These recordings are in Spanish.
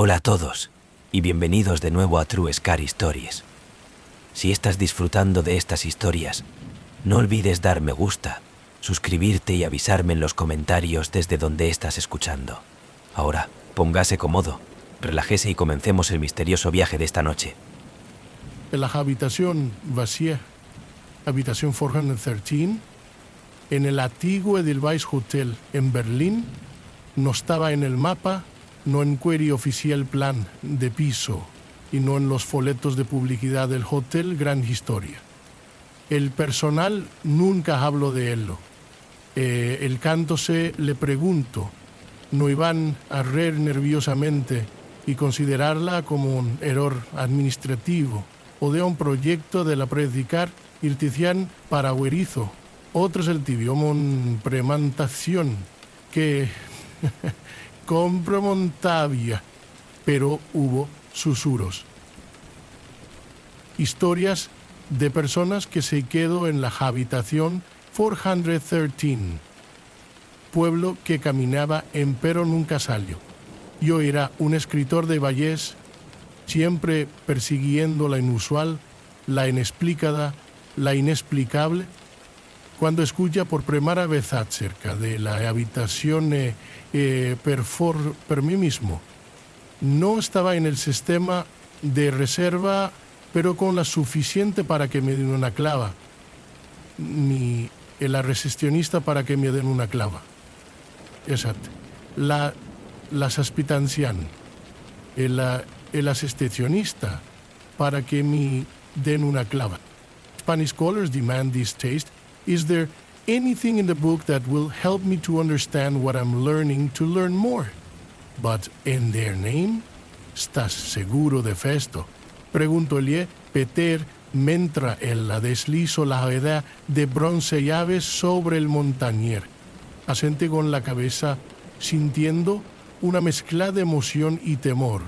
Hola a todos y bienvenidos de nuevo a True Scary Stories. Si estás disfrutando de estas historias, no olvides dar me gusta, suscribirte y avisarme en los comentarios desde donde estás escuchando. Ahora, póngase cómodo, relájese y comencemos el misterioso viaje de esta noche. En la habitación vacía, habitación 413, en el antiguo Edelweiss Hotel en Berlín, no estaba en el mapa, no en query oficial plan de piso y no en los folletos de publicidad del hotel Gran Historia. El personal nunca habló de él. El canto se le pregunto, no iban a reír nerviosamente y considerarla como un error administrativo o de un proyecto de la predicar irtician para huerizo. Otros el tibiomon premantación que compromontavia, pero hubo susurros. Historias de personas que se quedó en la habitación 413, pueblo que caminaba en pero nunca salió. Yo era un escritor de Vallés, siempre persiguiendo la inusual, la inexplicada, la inexplicable. Cuando escucha por primera vez acerca de la habitación per mí mismo, no estaba en el sistema de reserva, pero con la suficiente para que me den una clava, ni la recepcionista para que me den una clava. Exacto. Las aspitancian, el asistencianista para que me den una clava. Spanish scholars demand this taste. Is there anything in the book that will help me to understand what I'm learning to learn more? But in their name, ¿estás seguro de esto? Preguntó-lhe Peter mentre ella deslizó la rueda de bronce llaves sobre el montañer. Asente con la cabeza, sintiendo una mezcla de emoción y temor.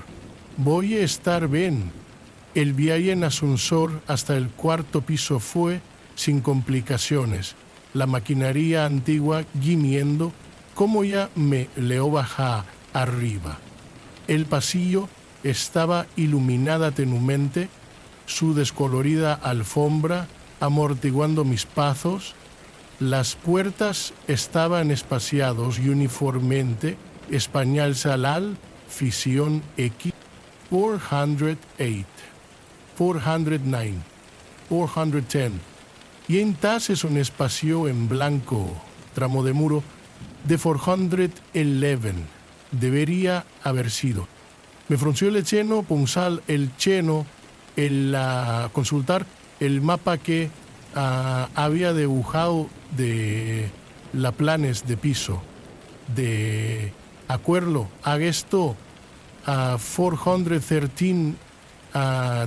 Voy a estar bien. El viaje en ascensor hasta el cuarto piso fue sin complicaciones. La maquinaria antigua gimiendo como ya me leo baja arriba. El pasillo estaba iluminada tenuemente, su descolorida alfombra amortiguando mis pasos. Las puertas estaban espaciados y uniformemente, español salal, fisión X, 408, 409, 410. Y entonces un espacio en blanco, tramo de muro, de 411, debería haber sido. Me frunció el cheno, punzal el cheno, consultar el mapa que había dibujado de la planes de piso. De acuerdo a esto, 413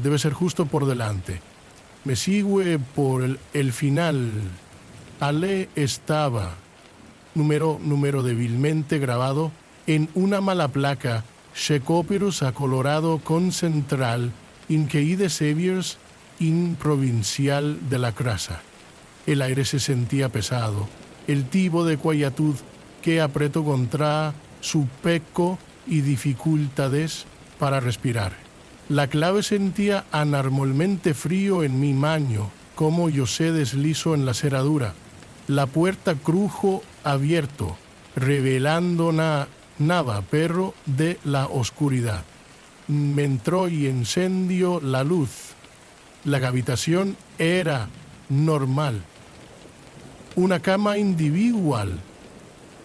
debe ser justo por delante. Me sigue por el final. Ale estaba, número débilmente grabado en una mala placa, Shekóperos a colorado con central, in que de Seviers, in provincial de la Crasa. El aire se sentía pesado, el tipo de quietud que apretó contra su peco y dificultades para respirar. La clave sentía anormalmente frío en mi maño, como yo se deslizó en la cerradura. La puerta crujo abierto, revelando nada perro de la oscuridad. Me entró y encendió la luz. La habitación era normal. Una cama individual,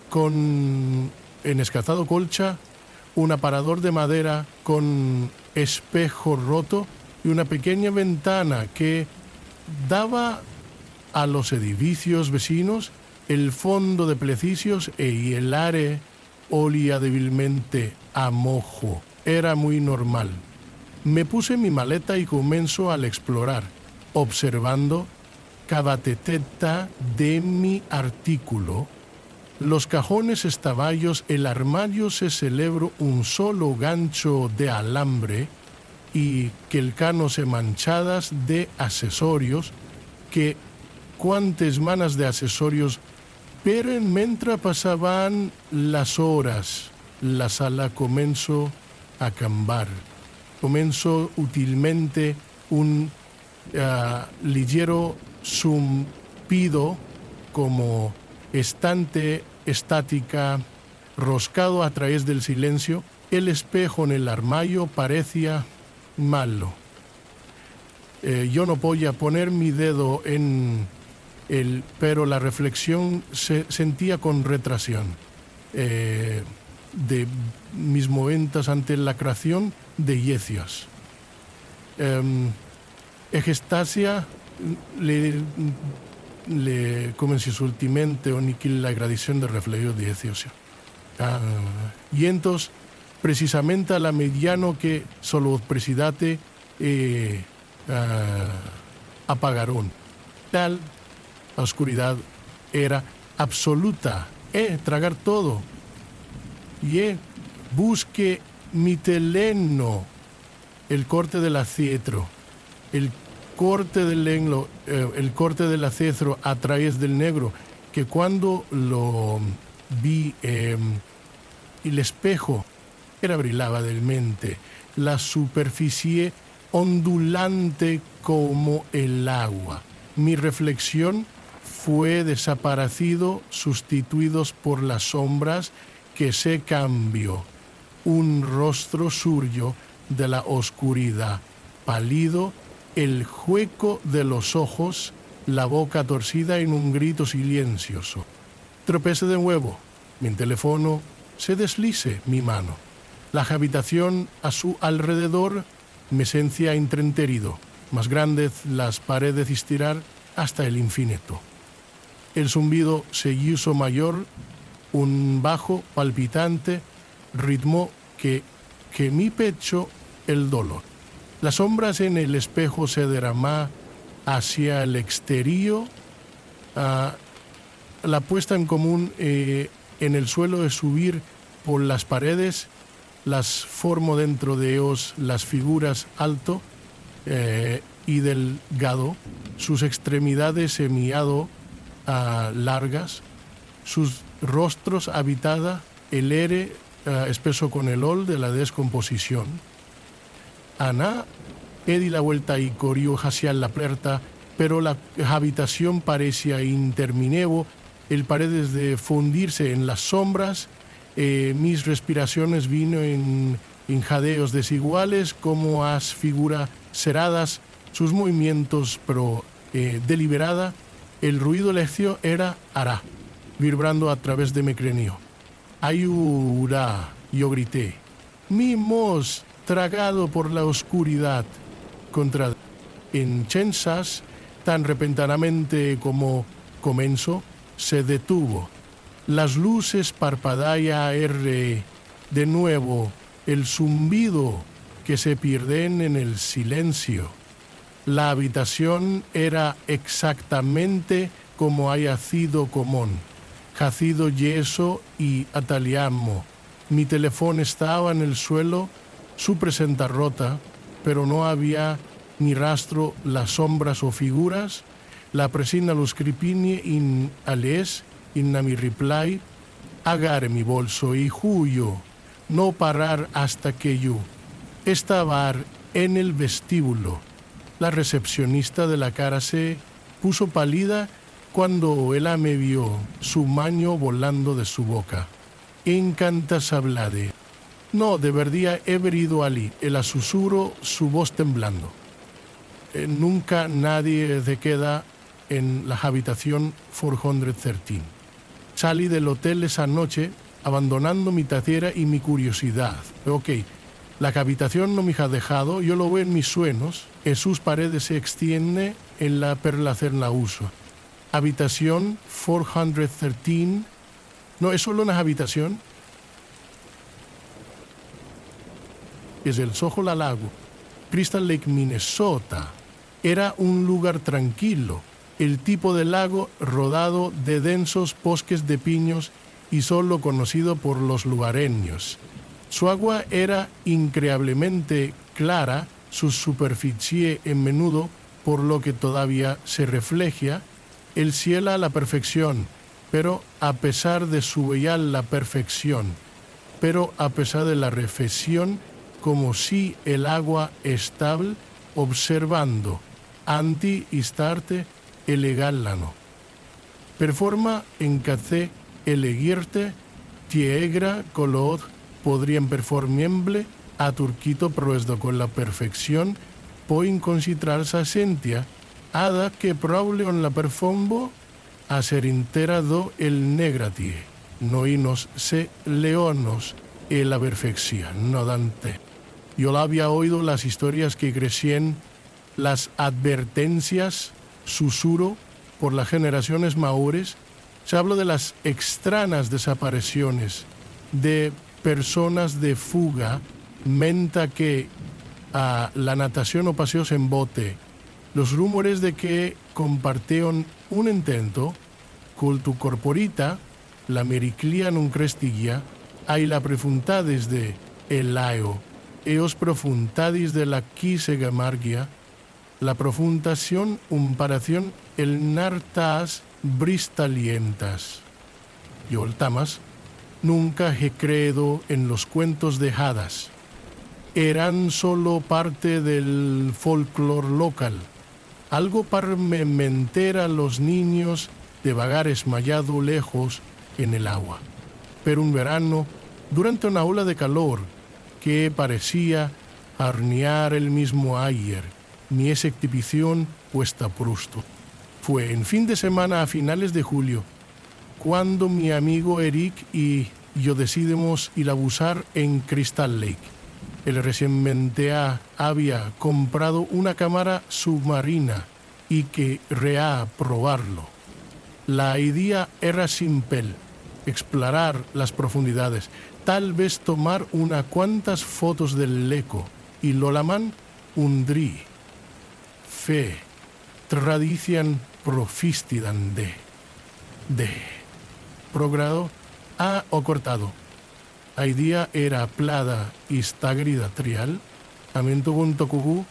con escazado colcha, un aparador de madera con espejo roto y una pequeña ventana que daba a los edificios vecinos. El fondo de plecicios y el área olía débilmente a mojo. Era muy normal. Me puse mi maleta y comenzó al explorar, observando cada teteta de mi artículo. Los cajones estaballos, el armario se celebró un solo gancho de alambre y que el cano se manchadas de accesorios, que cuantes manas de accesorios, pero mientras pasaban las horas, la sala comenzó a cambiar. Comenzó útilmente un ligero zumbido como estante estática roscado a través del silencio. El espejo en el armario parecía malo. Yo no podía poner mi dedo en él, pero la reflexión se sentía con retracción de mis momentos ante la creación de Yecios. Egestasia le comencé ultimamente la agradección de reflejo de Yecios. Y entonces, precisamente a la mediano que solo presidate apagaron. Tal la oscuridad era absoluta. Tragar todo. Y busque mi teleno, el corte del acetro, el corte del acetro a través del negro, que cuando lo vi, el espejo era brillaba del mente, la superficie ondulante como el agua. Mi reflexión fue desaparecido, sustituidos por las sombras que se cambió. Un rostro surgió de la oscuridad, pálido, el hueco de los ojos, la boca torcida en un grito silencioso. Tropecé de nuevo. Mi teléfono se deslice mi mano. La habitación a su alrededor me sentía intrenterido, más grandes las paredes estirar hasta el infinito. El zumbido se hizo mayor, un bajo palpitante ritmo que mi pecho el dolor. Las sombras en el espejo se derramó hacia el exterior. La puesta en común en el suelo de subir por las paredes, las formo dentro de ellos las figuras alto y delgado, sus extremidades semiado largas, sus rostros habitada el aire espeso con el ol de la descomposición. Ana di la vuelta y corrió hacia la puerta, pero la habitación parecía interminable, el paredes de fundirse en las sombras, mis respiraciones vino en jadeos desiguales como as figuras cerradas, sus movimientos pero deliberada, el ruido leccio era hará, vibrando a través de mi cráneo. Ayuda, yo grité. Mimos, tragado por la oscuridad, contra Enchensas, tan repentinamente como comenzó, se detuvo. Las luces parpadeaban de nuevo, el zumbido que se pierden en el silencio. La habitación era exactamente como haya sido común, jacido yeso y ataliamo. Mi teléfono estaba en el suelo, su presenta rota, pero no había ni rastro las sombras o figuras. La presina lo scripini in ales, in mi reply, agarre mi bolso y huyo, no parar hasta que yo estaba en el vestíbulo. La recepcionista de la cara se puso pálida cuando ella me vio, su mano volando de su boca. Encantasablade. No, de verdad he venido allí, el susurro, su voz temblando. Nunca nadie se queda en la habitación 413. Salí del hotel esa noche abandonando mi tacera y mi curiosidad. Ok, la habitación no me ha dejado, yo lo veo en mis sueños, en sus paredes se extiende en la perlacer la uso. Habitación 413, no es solo una habitación, es el Soho Lago, Crystal Lake, Minnesota. Era un lugar tranquilo, el tipo de lago rodado de densos bosques de pinos y solo conocido por los lugareños. Su agua era increíblemente clara, su superficie en menudo, por lo que todavía se refleja, el cielo a la perfección, pero a pesar de su bella la perfección, pero a pesar de la reflexión, como si el agua estable observando anti istarte elegallano. Per forma encacé elegirte tiegra color podrían performiemble a turquito proesdo con la perfección pueden considerarse asentia ada que probable on la perfombo a ser interado el negratie noinos se leonos e la perfección no dante. Yo la había oído las historias que crecían, las advertencias, susurro por las generaciones maures. Se habla de las extrañas desapariciones de personas de fuga, menta que a la natación o paseos en bote, los rumores de que compartieron un intento, cultu corporita, la mericlia non crestiglia, hay la profundades de el laio, eos profundadis de la quisega margia, la profundación comparación el nartas bristalientas. Yo el tamas nunca he creído en los cuentos de hadas. Eran solo parte del folclore local, algo para mentir a los niños de vagar esmayado lejos en el agua. Pero un verano, durante una ola de calor que parecía arnear el mismo ayer, mi esa exhibición puesta prusto. Fue en fin de semana a finales de julio, cuando mi amigo Eric y yo decidimos ir a bucear en Crystal Lake. Él recientemente había comprado una cámara submarina y que rea probarlo. La idea era simple, explorar las profundidades, tal vez tomar unas cuantas fotos del leco y Lolaman undrí. Fe, tradición profistidan de progrado a o cortado. La idea era plada y stagrida trial, amento con tocugu,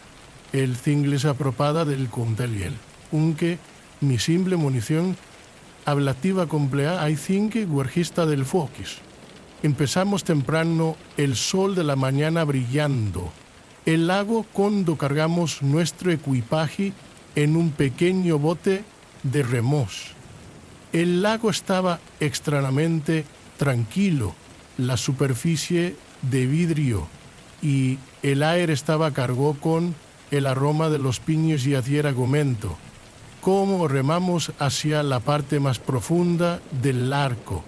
el cingles apropada del conteliel, unque mi simple munición ablativa complea hay cinque guarjista del foquis. Empezamos temprano, el sol de la mañana brillando, el lago cuando cargamos nuestro equipaje en un pequeño bote de remos. El lago estaba extrañamente tranquilo, la superficie de vidrio y el aire estaba cargado con el aroma de los piños y hacía gomento. Como remamos hacia la parte más profunda del arco,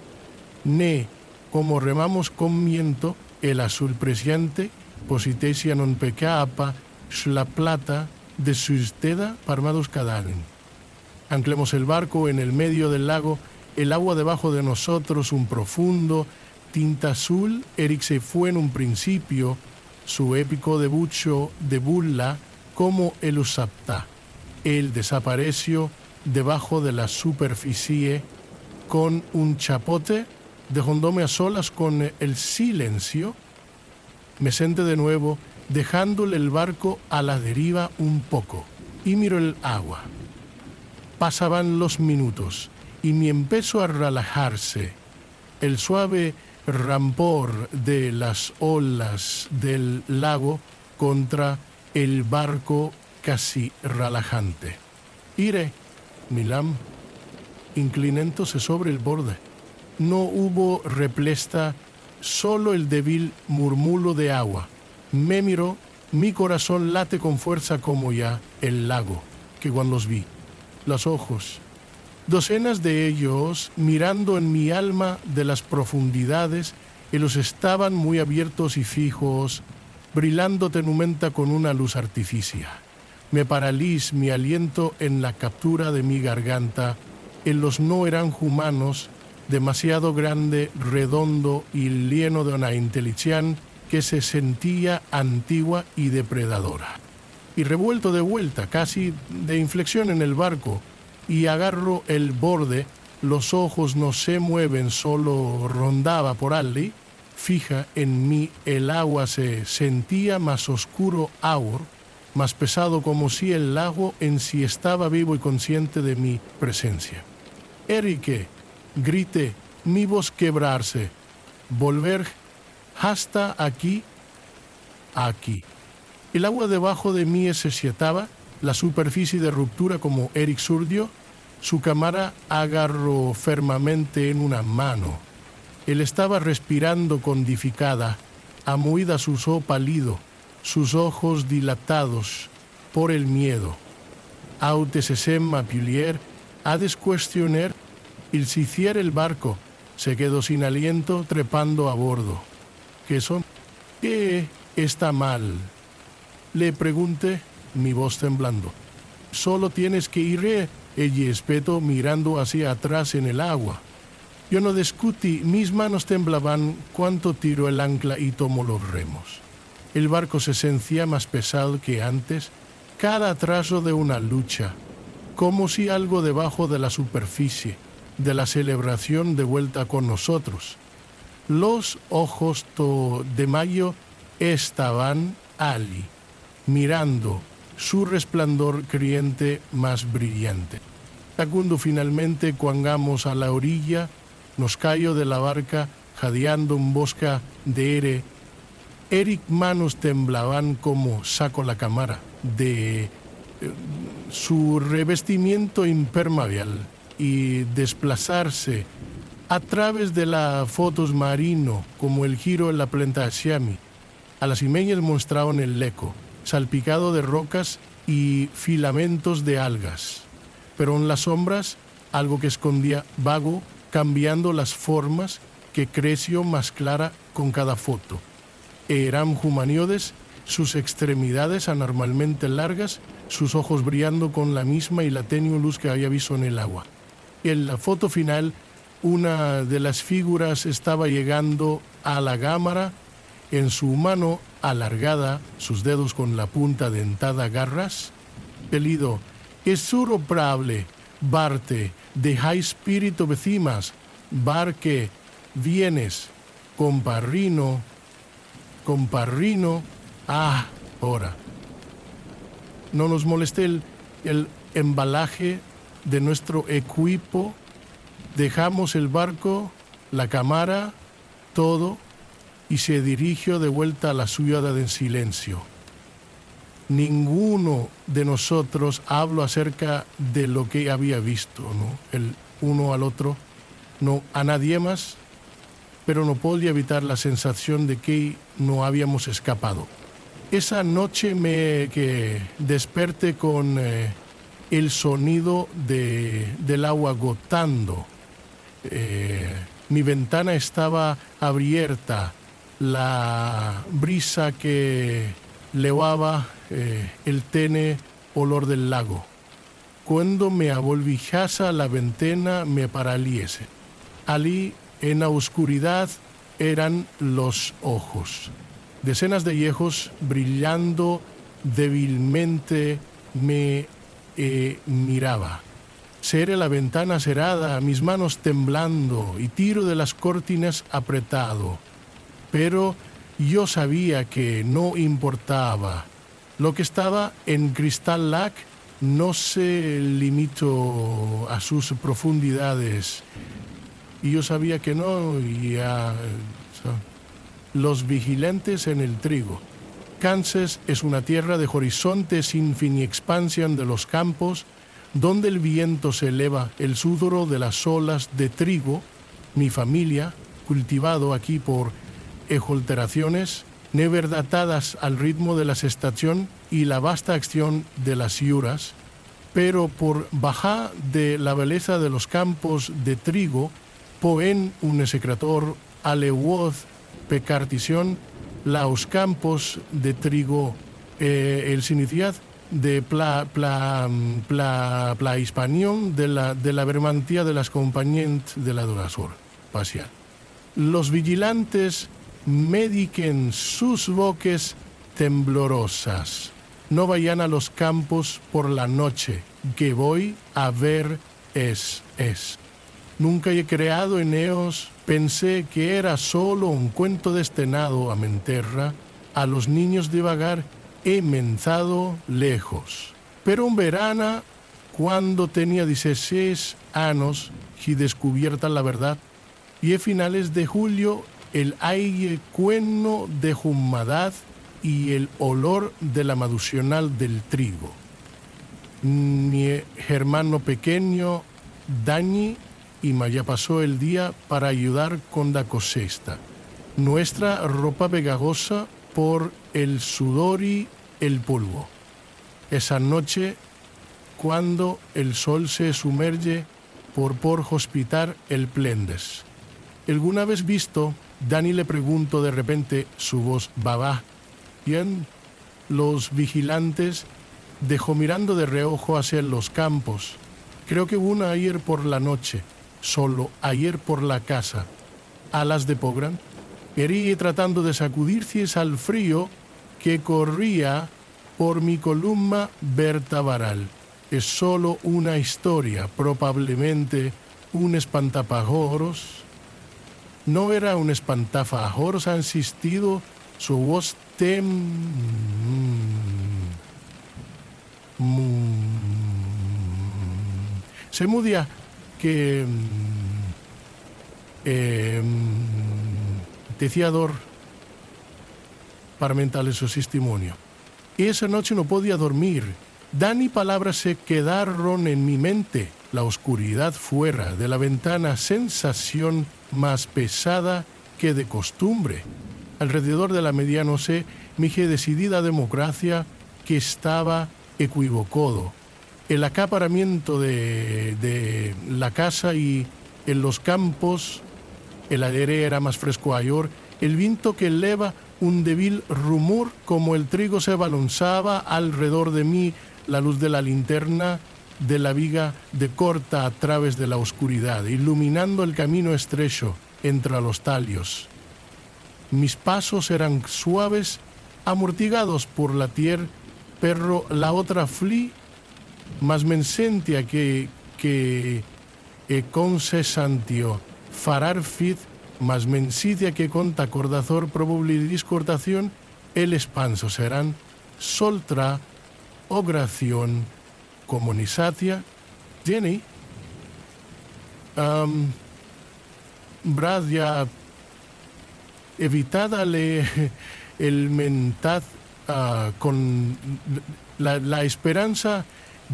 como remamos con viento, el azul presente, positesia non pecapa, la plata de su esteda parmados cadaven. Anclemos el barco en el medio del lago, el agua debajo de nosotros, un profundo tinta azul. Eric se fue en un principio, su épico debucho de bulla como el usapta. Él desapareció debajo de la superficie con un chapote, dejándome a solas con el silencio. Me senté de nuevo, dejándole el barco a la deriva un poco, y miro el agua. Pasaban los minutos, y me empezó a relajarse. El suave rampor de las olas del lago contra el barco casi relajante. Iré, Milam, inclinándose sobre el borde. No hubo replesta, solo el débil murmullo de agua. Me miró, mi corazón late con fuerza como ya el lago, que cuando los vi. Los ojos, docenas de ellos mirando en mi alma de las profundidades, y los estaban muy abiertos y fijos, brillando tenumenta con una luz artificial. Me paraliz mi aliento en la captura de mi garganta, en los no eran humanos, demasiado grande, redondo y lleno de una inteligencia que se sentía antigua y depredadora. Y revuelto de vuelta, casi de inflexión en el barco, y agarro el borde, los ojos no se mueven, solo rondaba por allí, fija en mí, el agua se sentía más oscuro ahora, más pesado, como si el lago en sí estaba vivo y consciente de mi presencia. Erique, grité, mi voz quebrarse, volver hasta aquí, aquí. El agua debajo de mí se sietaba, la superficie de ruptura como Eric Surdio, su cámara agarró fermamente en una mano. Él estaba respirando con dificultad, amuida sus ojos pálido, sus ojos dilatados por el miedo. Aute se sema Pulier a descuestionar el si hiciera el barco, se quedó sin aliento trepando a bordo. ¿Qué está mal? Le pregunté, mi voz temblando. Solo tienes que ir, ella espetó mirando hacia atrás en el agua. Yo no discutí, mis manos temblaban cuando tiró el ancla y tomó los remos. El barco se sentía más pesado que antes, cada atraso de una lucha, como si algo debajo de la superficie, de la celebración de vuelta con nosotros. Los ojos de Mayo estaban allí, mirando su resplandor criente más brillante. Cuando finalmente cuangamos a la orilla, nos cayó de la barca jadeando un bosque de aire. Eric manos temblaban como sacó la cámara de su revestimiento impermeable y desplazarse a través de las fotos marino como el giro en la planta Siami. A las imeñas mostraban el leco, salpicado de rocas y filamentos de algas, pero en las sombras algo que escondía vago, cambiando las formas que creció más clara con cada foto. Eran humaniodes, sus extremidades anormalmente largas, sus ojos brillando con la misma y la tenue luz que había visto en el agua. En la foto final, una de las figuras estaba llegando a la cámara, en su mano alargada, sus dedos con la punta dentada garras, pedido, es surprable, Barte, deja espíritu vecimas, barque, vienes, comparrino, ahora. No nos moleste el embalaje de nuestro equipo, dejamos el barco, la cámara, todo, y se dirigió de vuelta a la ciudad en silencio. Ninguno de nosotros habló acerca de lo que había visto, ¿no? El uno al otro, no a nadie más, pero no podía evitar la sensación de que no habíamos escapado. Esa noche que desperté con el sonido del agua gotando. Mi ventana estaba abierta, la brisa que levaba el tenue olor del lago. Cuando me avolvijase a la ventana me paraliese. Allí, en la oscuridad, eran los ojos. Decenas de ojos brillando débilmente me miraba. Cerré la ventana cerrada, mis manos temblando y tiro de las cortinas apretado. Pero yo sabía que no importaba. Lo que estaba en Crystal Lake no se limitó a sus profundidades. Y yo sabía que no, los vigilantes en el trigo. Kansas es una tierra de horizonte sin fin y expansión de los campos, donde el viento se eleva el sudor de las olas de trigo. Mi familia, cultivado aquí por ejolteraciones, never datadas al ritmo de las estaciones y la vasta acción de las ciuras, pero por baja de la belleza de los campos de trigo, poen un secretor alewoz pecartición los campos de trigo el significado de pla hispanión de la vermantía de las compañías de la Durasor Pacial. Los vigilantes mediquen sus boques temblorosas. No vayan a los campos por la noche, que voy a ver es. Nunca he creado en ellos, pensé que era solo un cuento destinado a menterra, a los niños de vagar, he menzado lejos. Pero un verano, cuando tenía 16 años, y descubierta la verdad, y a finales de julio, el aire cueno de humedad y el olor de la maducional del trigo. Mi hermano pequeño, Dani, y ya pasó el día para ayudar con la cosecha. Nuestra ropa pegajosa por el sudor y el polvo. Esa noche, cuando el sol se sumerge por hospitar el plendes. ¿Alguna vez visto? Dani le preguntó de repente, su voz babá. Bien, los vigilantes dejó mirando de reojo hacia los campos. Creo que una ayer por la noche, solo ayer por la casa. Alas de pogran, iría tratando de sacudirse al frío que corría por mi columna vertebral. Es solo una historia, probablemente un espantapájaros. No era un espantapájaros, ha insistido su voz se mudía que deciador para mental su testimonio. Y esa noche no podía dormir. Dani palabras se quedaron en mi mente. La oscuridad fuera de la ventana, sensación más pesada que de costumbre. Alrededor de la medianoche, mi decidida democracia que estaba equivocado. El acaparamiento de la casa y en los campos, el aire era más fresco ayer, el viento que eleva un débil rumor como el trigo se balanzaba alrededor de mí, la luz de la linterna de la viga de corta a través de la oscuridad, iluminando el camino estrecho entre los tallos. Mis pasos eran suaves, amortiguados por la tierra, pero la otra fli, más men sentia que con cesantio farar fit, más mensidia que con tacordazor probable discordación, el expanso serán soltra ogración comunizatia, Jenny, bradia evitadale el mentad con la esperanza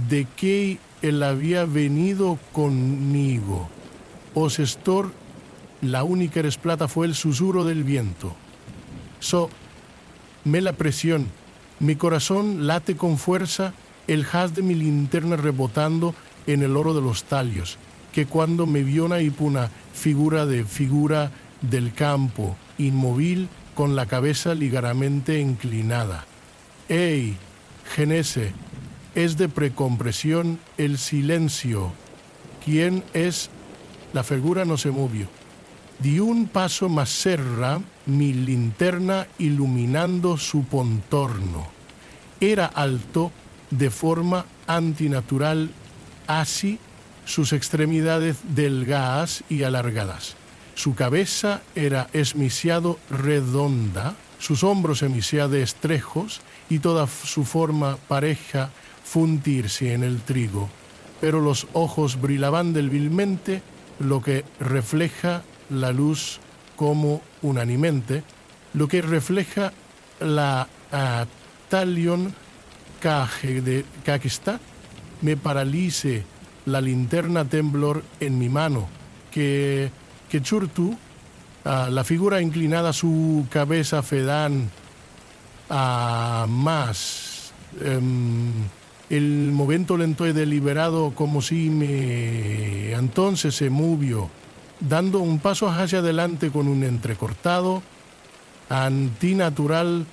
de que él había venido conmigo. Os estor, la única resplata fue el susurro del viento. Me la presión, mi corazón late con fuerza, el haz de mi linterna rebotando en el oro de los tallos, que cuando me vio una hipuna figura del campo, inmóvil, con la cabeza ligeramente inclinada. ¡Ey, Genese! Es de precompresión el silencio. ¿Quién es? La figura no se movió. Di un paso más cerca, mi linterna iluminando su contorno. Era alto, de forma antinatural, así sus extremidades delgadas y alargadas. Su cabeza era esmiciado redonda, sus hombros emisiado estrejos y toda su forma pareja fundirse en el trigo. Pero los ojos brillaban débilmente, lo que refleja la luz como unánimemente, lo que refleja la talión que está, me paralice la linterna temblor en mi mano, que churtu, la figura inclinada, su cabeza fedan a más, el momento lento y deliberado como si me entonces se movió, dando un paso hacia adelante con un entrecortado antinatural,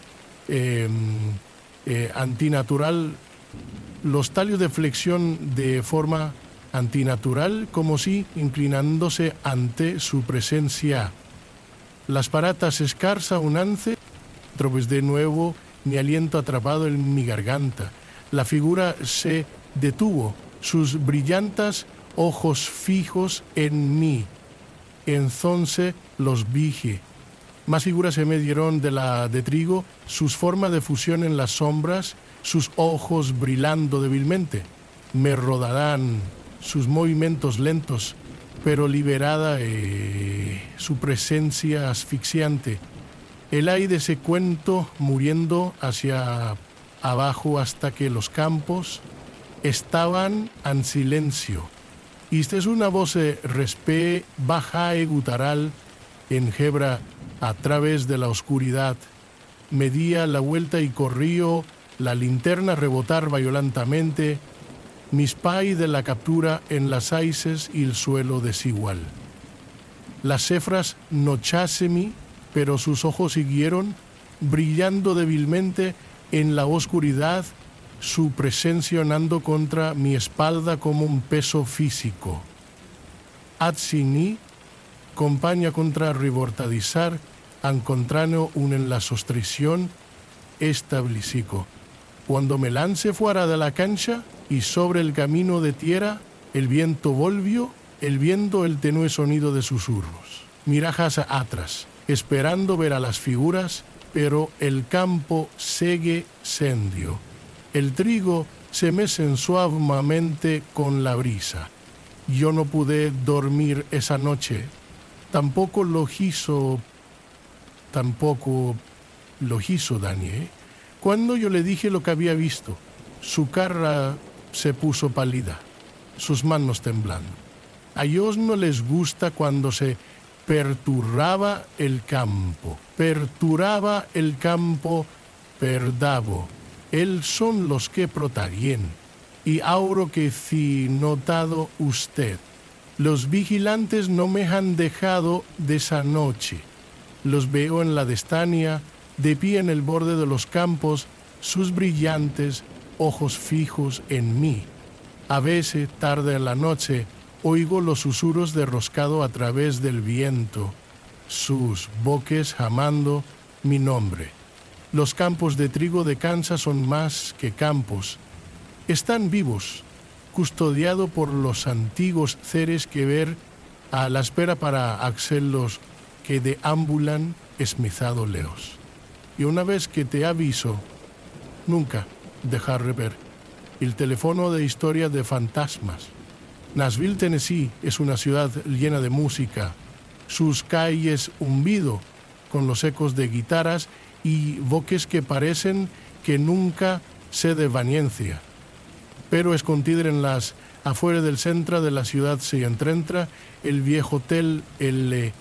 los tallos de flexión de forma antinatural, como si inclinándose ante su presencia. Las paratas escarsa unance, pues de nuevo mi aliento atrapado en mi garganta. La figura se detuvo, sus brillantes ojos fijos en mí. Entonces los dije. Más figuras se me dieron de trigo, sus formas de fusión en las sombras, sus ojos brillando débilmente. Me rodarán sus movimientos lentos, pero liberada su presencia asfixiante. El aire se cuento muriendo hacia abajo hasta que los campos estaban en silencio. Y esta es una voz respé, baja y gutural en Hebra a través de la oscuridad. Me día la vuelta y corrío, la linterna rebotar violentamente, mis pai de la captura en las aices y el suelo desigual. Las cefras nochásemi, pero sus ojos siguieron brillando débilmente en la oscuridad, su presencia sonando contra mi espalda como un peso físico. Atsini, compañía contra ribortadizar, encontrando un en la sostrición, establecico. Cuando me lance fuera de la cancha y sobre el camino de tierra, el viento volvió, el viento el tenue sonido de susurros. Mirajas atrás, esperando ver a las figuras, pero el campo sigue sendio. El trigo se mece suavemente con la brisa. Yo no pude dormir esa noche. Tampoco lo hizo Daniel. Cuando yo le dije lo que había visto, su cara se puso pálida, sus manos temblando. A ellos no les gusta cuando se perturbaba el campo. Perdavo. Él son los que protarían. Y ahora que si notado usted, los vigilantes no me han dejado de esa noche. Los veo en la destania, de pie en el borde de los campos, sus brillantes ojos fijos en mí. A veces, tarde en la noche, oigo los susurros de roscado a través del viento, sus boques jamando mi nombre. Los campos de trigo de Kansas son más que campos. Están vivos, custodiados por los antiguos seres que ver a la espera para hacerlos que deambulan esmizado leos. Y una vez que te aviso, nunca dejar de ver el teléfono de historia de fantasmas. Nashville, Tennessee, es una ciudad llena de música. Sus calles zumbido con los ecos de guitarras y voces que parecen que nunca se desvaniencia. Pero escondido en las afuera del centro de la ciudad se encuentra el viejo hotel, el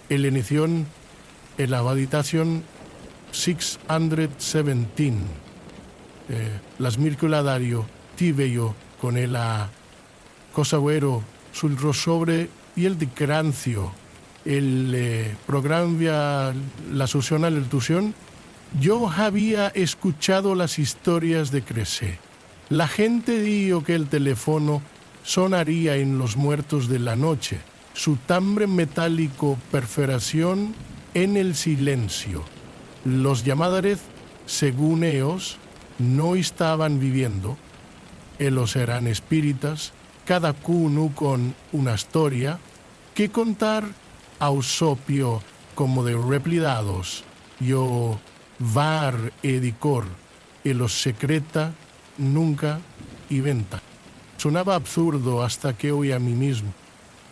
inición, en la habitación 617. Las mirculadario, tibio, con el cosagüero, sul rosobre y el de crancio, el programa la solución a la ilusión. Yo había escuchado las historias de Crece. La gente dijo que el teléfono sonaría en los muertos de la noche, su timbre metálico perforación en el silencio. Los llamadores, según ellos, no estaban viviendo. Ellos eran espíritas, cada uno con una historia que contar a usopio como de replidados. Yo var edicor, y los secreta nunca y venta. Sonaba absurdo hasta que oí a mí mismo,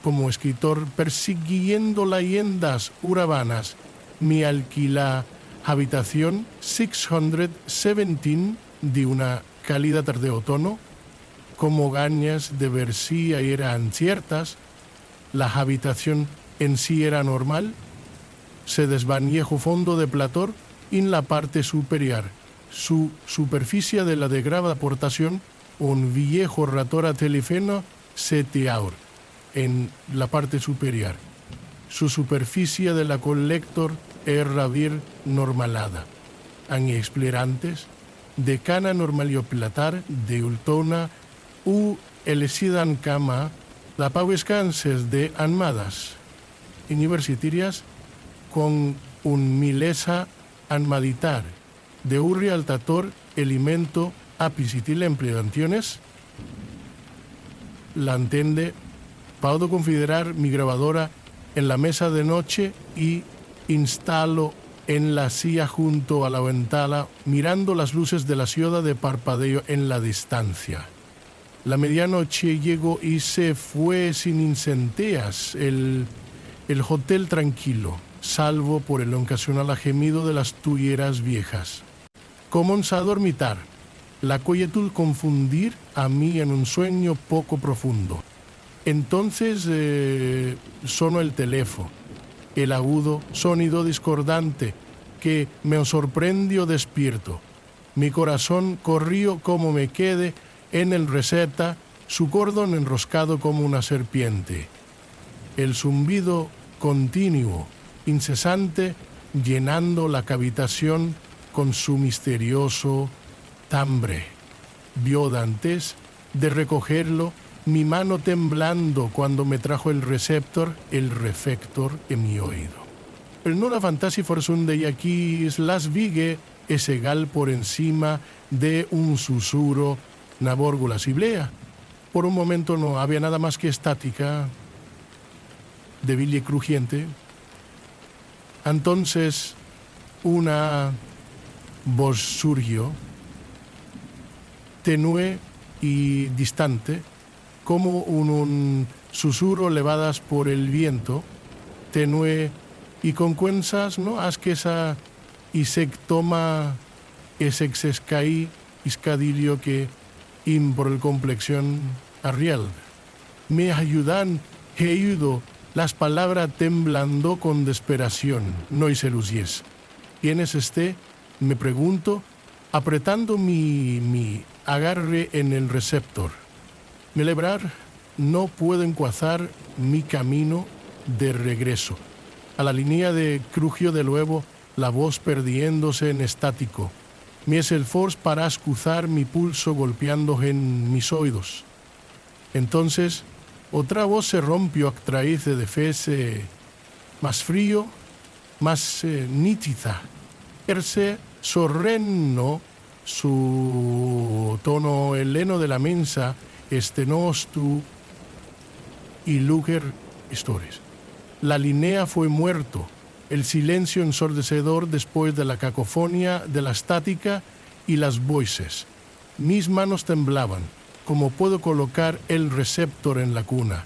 como escritor persiguiendo leyendas urbanas, mi alquila habitación 617 de una cálida tarde-otono, como gañas de ver si eran ciertas, la habitación en sí era normal, se desvaniejo fondo de plator en la parte superior, su superficie de la degrada aportación, un viejo ratora telefeno seteador en la parte superior. Su superficie de la colector era vir normalada. En explorantes, de cana normalio platar, de ultona, u elesidan cama, la pauescanses de anmadas, universitarias, con un milesa anmaditar, de urri altator, elemento, apisitil empleantiones, la entende, puedo considerar mi grabadora en la mesa de noche y instalo en la silla junto a la ventana, mirando las luces de la ciudad de parpadeo en la distancia. La medianoche llegó y se fue sin incendias, el hotel tranquilo. salvo por el ocasional gemido de las tulleras viejas. Comencé a dormitar, la quietud confundir a mí en un sueño poco profundo. Entonces sonó el teléfono, el agudo sonido discordante que me sorprendió despierto. Mi corazón corrió como me quedé en el receta, su cordón enroscado como una serpiente. El zumbido continuo, incesante, llenando la habitación con su misterioso timbre. Vio Dantes de recogerlo, mi mano temblando cuando me trajo el refector en mi oído. Pero no la fantasía forzunda y aquí las vigue es egal por encima de un susurro, una bórgula siblea. Por un momento no había nada más que estática, débil y crujiente. Entonces una voz surgió, tenue y distante, como un susurro levadas por el viento, tenue y con cuenzas, ¿no? Haz que esa y se toma ese exescaí iscadillo que in por el complexión arriel. Me ayudan, he ayudo, las palabras temblando con desesperación, no hice lucies. ¿Quién es este? Me pregunto, apretando mi agarre en el receptor. Me lebrar, no puedo encuazar mi camino de regreso. A la línea de crujio de nuevo, la voz perdiéndose en estático. Mi es el force para escuzar mi pulso golpeando en mis oídos. Entonces, otra voz se rompió a través de fese más frío, más nítida. Erse sorreno su tono heleno de la mensa, tu y luger historias. La línea fue muerto, el silencio ensordecedor después de la cacofonía de la estática y las voces. Mis manos temblaban, como puedo colocar el receptor en la cuna,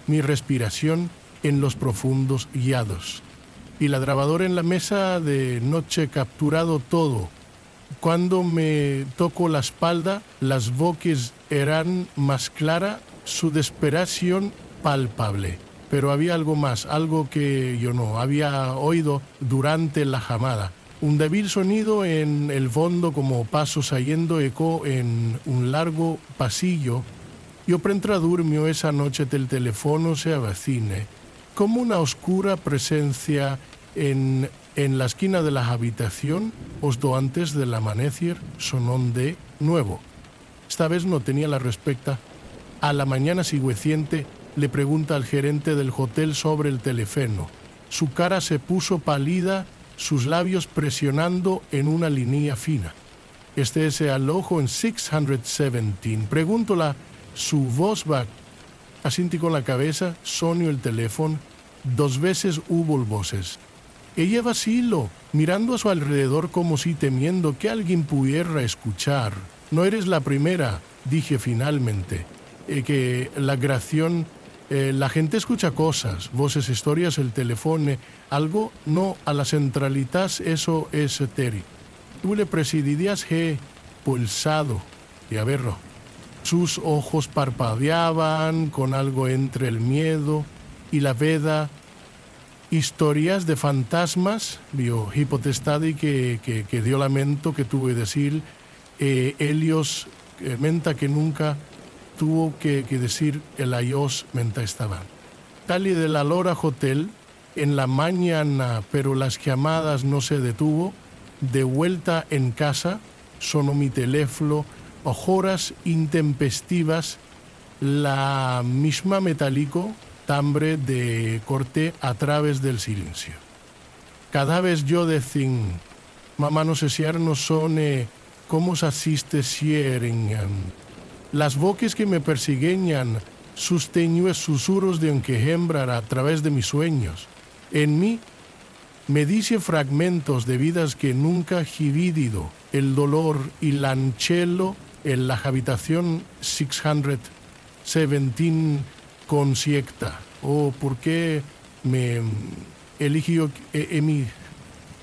mi respiración en los profundos hiados. Y la grabadora en la mesa de noche capturado todo. Cuando me tocó la espalda, las voces eran más claras, su desesperación palpable. Pero había algo más, algo que yo no había oído durante la llamada. Un débil sonido en el fondo como pasos yendo eco en un largo pasillo. Yo durmió esa noche del teléfono se avecine, como una oscura presencia en la esquina de la habitación, osdo antes del amanecer sonó de nuevo. Esta vez no tenía la respuesta. A la mañana siguiente le pregunta al gerente del hotel sobre el teléfono. Su cara se puso pálida, sus labios presionando en una línea fina. Este se alojó en 617. Pregúntola, su voz va. Asinti con la cabeza, sonó el teléfono. 2 veces hubo voces. Ella vaciló, mirando a su alrededor como si temiendo que alguien pudiera escuchar. No eres la primera, dije finalmente. Que la grabación, la gente escucha cosas, voces, historias, el teléfono, algo, no, a las centralitas eso es etéreo. Tú le presidirías pulsado, y a verlo. Sus ojos parpadeaban con algo entre el miedo y la veda. Historias de fantasmas, vio hipotestadi que dio lamento que tuve decir, Helios menta que nunca tuvo que decir el ayos menta estaban. Tal y de la Lora Hotel, en la mañana, pero las llamadas no se detuvo, de vuelta en casa, sonó mi teléfono, horas intempestivas, la misma metálico, timbre de corte a través del silencio. Cada vez yo decía, mamá no sé si no son cómo se asiste sieringen. Las voces que me persigueñan, sus tenues susurros de enquejembrar a través de mis sueños. En mí me dice fragmentos de vidas que nunca he vivido, el dolor y el anchelo en la habitación 617 consiecta. ¿Por qué me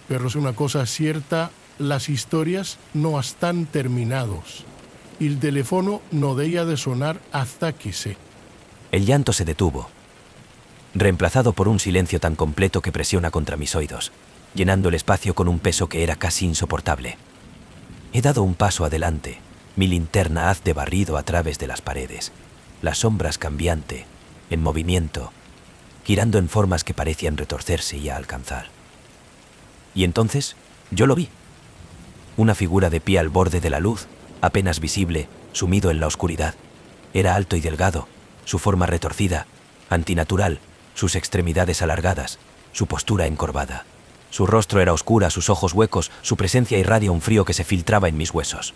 Pero es una cosa cierta, las historias no están terminados. El teléfono no deja de sonar hasta que sé. El llanto se detuvo, reemplazado por un silencio tan completo que presiona contra mis oídos, llenando el espacio con un peso que era casi insoportable. He dado un paso adelante, mi linterna haz de barrido a través de las paredes, las sombras cambiante, en movimiento, girando en formas que parecían retorcerse y a alcanzar. Y entonces, yo lo vi. Una figura de pie al borde de la luz, apenas visible, sumido en la oscuridad. Era alto y delgado, su forma retorcida, antinatural, sus extremidades alargadas, su postura encorvada. Su rostro era oscura, sus ojos huecos, su presencia irradia un frío que se filtraba en mis huesos.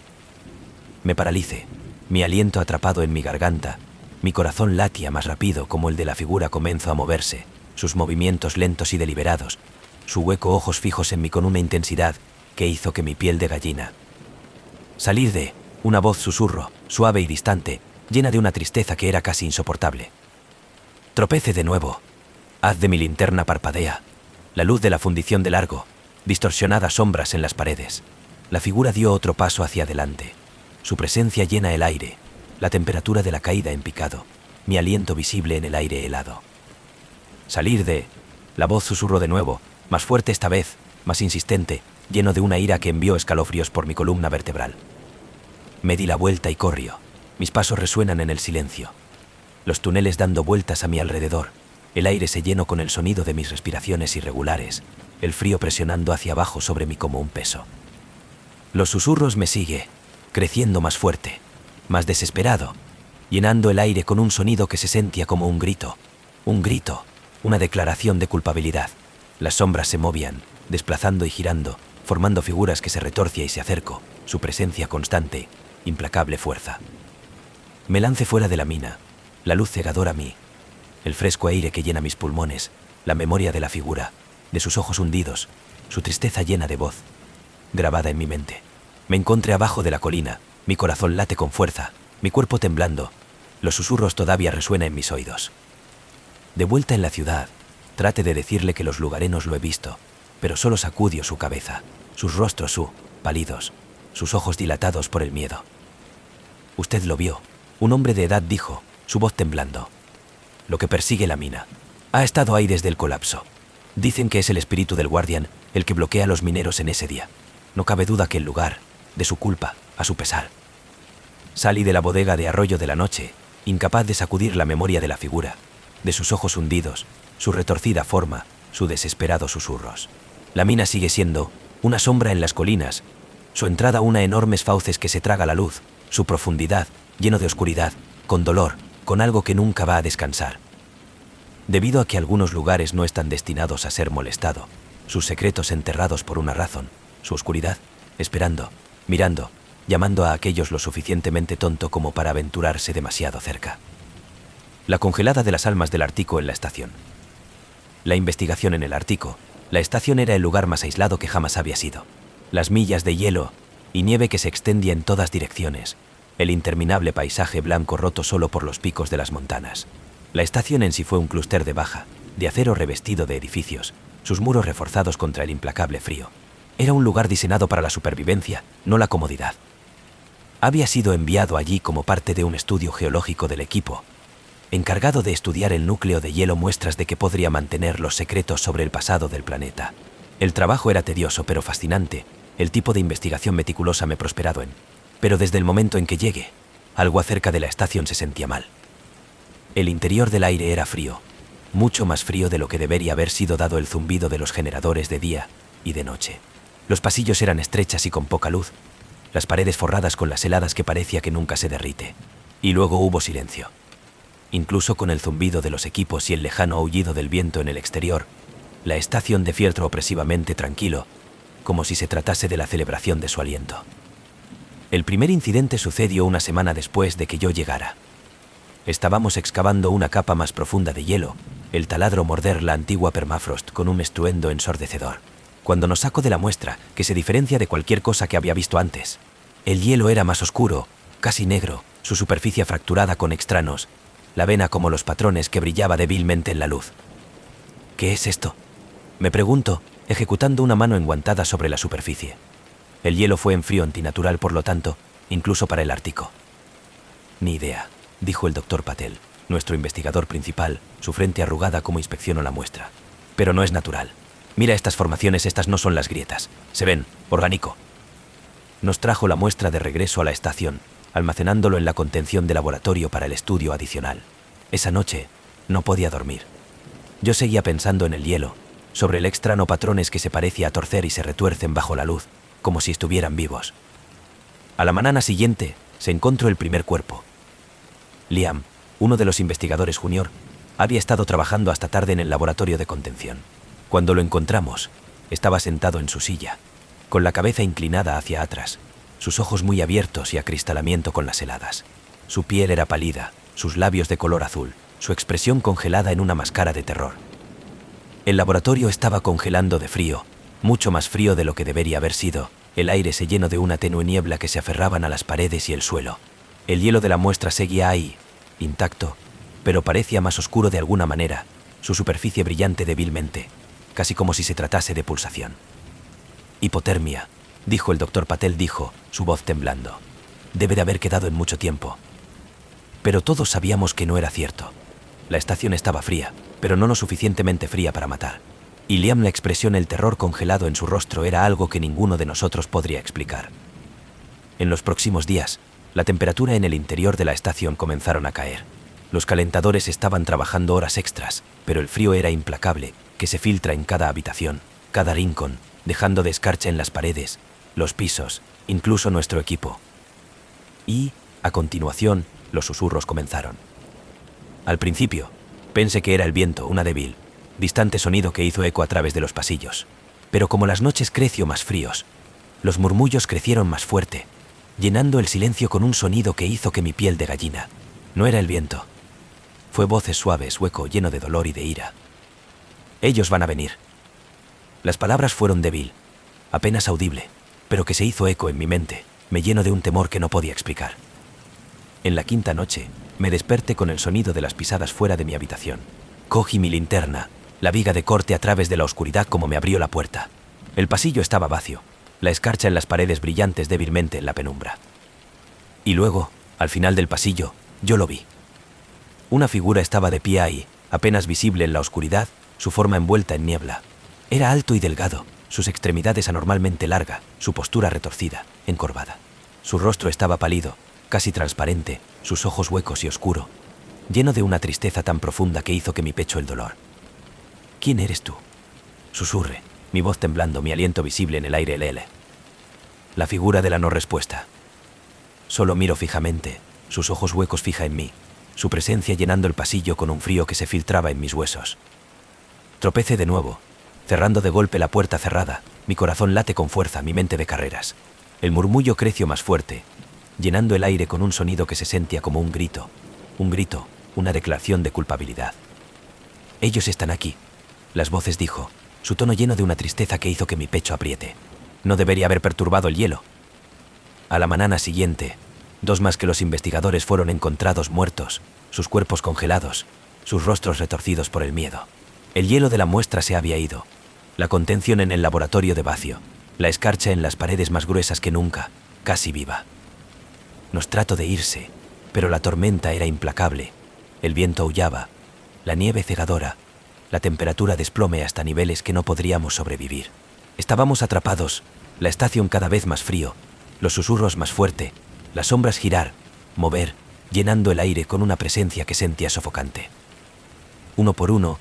Me paralicé, mi aliento atrapado en mi garganta, mi corazón latía más rápido como el de la figura comenzó a moverse, sus movimientos lentos y deliberados, su hueco ojos fijos en mí con una intensidad que hizo que mi piel de gallina. Salir de una voz susurro, suave y distante, llena de una tristeza que era casi insoportable. Tropece de nuevo. Haz de mi linterna parpadea. La luz de la fundición de largo, distorsionadas sombras en las paredes. La figura dio otro paso hacia adelante. Su presencia llena el aire, la temperatura de la caída en picado, mi aliento visible en el aire helado. Salir de... La voz susurró de nuevo, más fuerte esta vez, más insistente, lleno de una ira que envió escalofríos por mi columna vertebral. Me di la vuelta y corrió. Mis pasos resuenan en el silencio. Los túneles dando vueltas a mi alrededor, el aire se llenó con el sonido de mis respiraciones irregulares, el frío presionando hacia abajo sobre mí como un peso. Los susurros me sigue, creciendo más fuerte, más desesperado, llenando el aire con un sonido que se sentía como un grito, una declaración de culpabilidad. Las sombras se movían, desplazando y girando, formando figuras que se retorcía y se acercó, su presencia constante, implacable fuerza. Me lancé fuera de la mina, la luz cegadora a mí, el fresco aire que llena mis pulmones, la memoria de la figura, de sus ojos hundidos, su tristeza llena de voz, grabada en mi mente. Me encontré abajo de la colina, mi corazón late con fuerza, mi cuerpo temblando, los susurros todavía resuenan en mis oídos. De vuelta en la ciudad, trate de decirle que los lugareños lo he visto, pero solo sacudió su cabeza, sus rostros pálidos, sus ojos dilatados por el miedo. Usted lo vio, un hombre de edad dijo, su voz temblando. Lo que persigue la mina. Ha estado ahí desde el colapso. Dicen que es el espíritu del guardián el que bloquea a los mineros en ese día. No cabe duda que el lugar, de su culpa, a su pesar. Salí de la bodega de Arroyo de la Noche, incapaz de sacudir la memoria de la figura, de sus ojos hundidos, su retorcida forma, sus desesperados susurros. La mina sigue siendo una sombra en las colinas, su entrada una enormes fauces que se traga la luz, su profundidad, lleno de oscuridad, con dolor, con algo que nunca va a descansar. Debido a que algunos lugares no están destinados a ser molestado, sus secretos enterrados por una razón, su oscuridad, esperando, mirando, llamando a aquellos lo suficientemente tonto como para aventurarse demasiado cerca. La congelada de las almas del Ártico en la estación. La investigación en el Ártico, la estación era el lugar más aislado que jamás había sido. Las millas de hielo y nieve que se extendía en todas direcciones, el interminable paisaje blanco roto solo por los picos de las montañas. La estación en sí fue un clúster de baja, de acero revestido de edificios, sus muros reforzados contra el implacable frío. Era un lugar diseñado para la supervivencia, no la comodidad. Había sido enviado allí como parte de un estudio geológico del equipo, encargado de estudiar el núcleo de hielo, muestras de que podría mantener los secretos sobre el pasado del planeta. El trabajo era tedioso pero fascinante, el tipo de investigación meticulosa me prosperado en. Pero desde el momento en que llegué, algo acerca de la estación se sentía mal. El interior del aire era frío, mucho más frío de lo que debería haber sido dado el zumbido de los generadores de día y de noche. Los pasillos eran estrechas y con poca luz, las paredes forradas con las heladas que parecía que nunca se derrite. Y luego hubo silencio. Incluso con el zumbido de los equipos y el lejano aullido del viento en el exterior, la estación de fieltro opresivamente tranquilo, como si se tratase de la celebración de su aliento. El primer incidente sucedió una semana después de que yo llegara. Estábamos excavando una capa más profunda de hielo, el taladro morder la antigua permafrost con un estruendo ensordecedor. Cuando nos sacó de la muestra, que se diferencia de cualquier cosa que había visto antes. El hielo era más oscuro, casi negro, su superficie fracturada con extranos, la vena como los patrones que brillaba débilmente en la luz. ¿Qué es esto?, Me pregunto, ejecutando una mano enguantada sobre la superficie. El hielo fue en frío antinatural, por lo tanto, incluso para el Ártico. Ni idea, dijo el doctor Patel, nuestro investigador principal, su frente arrugada como inspeccionó la muestra. Pero no es natural. Mira estas formaciones, estas no son las grietas. Se ven, orgánico. Nos trajo la muestra de regreso a la estación, almacenándolo en la contención de laboratorio para el estudio adicional. Esa noche no podía dormir. Yo seguía pensando en el hielo, sobre el extraño patrones que se parecía a torcer y se retuercen bajo la luz, como si estuvieran vivos. A la mañana siguiente se encontró el primer cuerpo. Liam, uno de los investigadores junior, había estado trabajando hasta tarde en el laboratorio de contención. Cuando lo encontramos, estaba sentado en su silla, con la cabeza inclinada hacia atrás, sus ojos muy abiertos y acristalamiento con las heladas. Su piel era pálida, sus labios de color azul, su expresión congelada en una máscara de terror. El laboratorio estaba congelando de frío, mucho más frío de lo que debería haber sido. El aire se llenó de una tenue niebla que se aferraban a las paredes y el suelo. El hielo de la muestra seguía ahí, intacto, pero parecía más oscuro de alguna manera, su superficie brillante débilmente, casi como si se tratase de pulsación. Hipotermia, dijo el doctor Patel, su voz temblando. Debe de haber quedado en mucho tiempo. Pero todos sabíamos que no era cierto. La estación estaba fría, pero no lo suficientemente fría para matar. Y Liam, la expresión, el terror congelado en su rostro, era algo que ninguno de nosotros podría explicar. En los próximos días, la temperatura en el interior de la estación comenzaron a caer. Los calentadores estaban trabajando horas extras, pero el frío era implacable, que se filtra en cada habitación, cada rincón, dejando de escarcha en las paredes, los pisos, incluso nuestro equipo. Y, a continuación, los susurros comenzaron. Al principio, pensé que era el viento, una débil, distante sonido que hizo eco a través de los pasillos. Pero como las noches creció más fríos, los murmullos crecieron más fuerte, llenando el silencio con un sonido que hizo que mi piel de gallina. No era el viento. Fue voces suaves, hueco, lleno de dolor y de ira. Ellos van a venir. Las palabras fueron débil, apenas audible, pero que se hizo eco en mi mente, me lleno de un temor que no podía explicar. En la quinta noche, me desperté con el sonido de las pisadas fuera de mi habitación. Cogí mi linterna, la viga de corte a través de la oscuridad como me abrió la puerta. El pasillo estaba vacío, la escarcha en las paredes brillantes débilmente en la penumbra. Y luego, al final del pasillo, yo lo vi. Una figura estaba de pie ahí, apenas visible en la oscuridad, su forma envuelta en niebla. Era alto y delgado, sus extremidades anormalmente largas, su postura retorcida, encorvada. Su rostro estaba pálido, casi transparente, sus ojos huecos y oscuro, lleno de una tristeza tan profunda que hizo que mi pecho el dolor. ¿Quién eres tú?, susurré, mi voz temblando, mi aliento visible en el aire. La figura de la no respuesta. Solo miro fijamente, sus ojos huecos fija en mí, su presencia llenando el pasillo con un frío que se filtraba en mis huesos. Tropecé de nuevo, cerrando de golpe la puerta cerrada, mi corazón late con fuerza, mi mente de carreras. El murmullo creció más fuerte, llenando el aire con un sonido que se sentía como un grito, una declaración de culpabilidad. Ellos están aquí, las voces dijo, su tono lleno de una tristeza que hizo que mi pecho apriete. No debería haber perturbado el hielo. A la mañana siguiente, 2 más que los investigadores fueron encontrados muertos, sus cuerpos congelados, sus rostros retorcidos por el miedo. El hielo de la muestra se había ido, la contención en el laboratorio de vacío, la escarcha en las paredes más gruesas que nunca, casi viva. Nos trató de irse, pero la tormenta era implacable, el viento aullaba, la nieve cegadora, la temperatura desplome hasta niveles que no podríamos sobrevivir. Estábamos atrapados, la estación cada vez más frío, los susurros más fuerte, las sombras girar, mover, llenando el aire con una presencia que sentía sofocante. Uno por uno,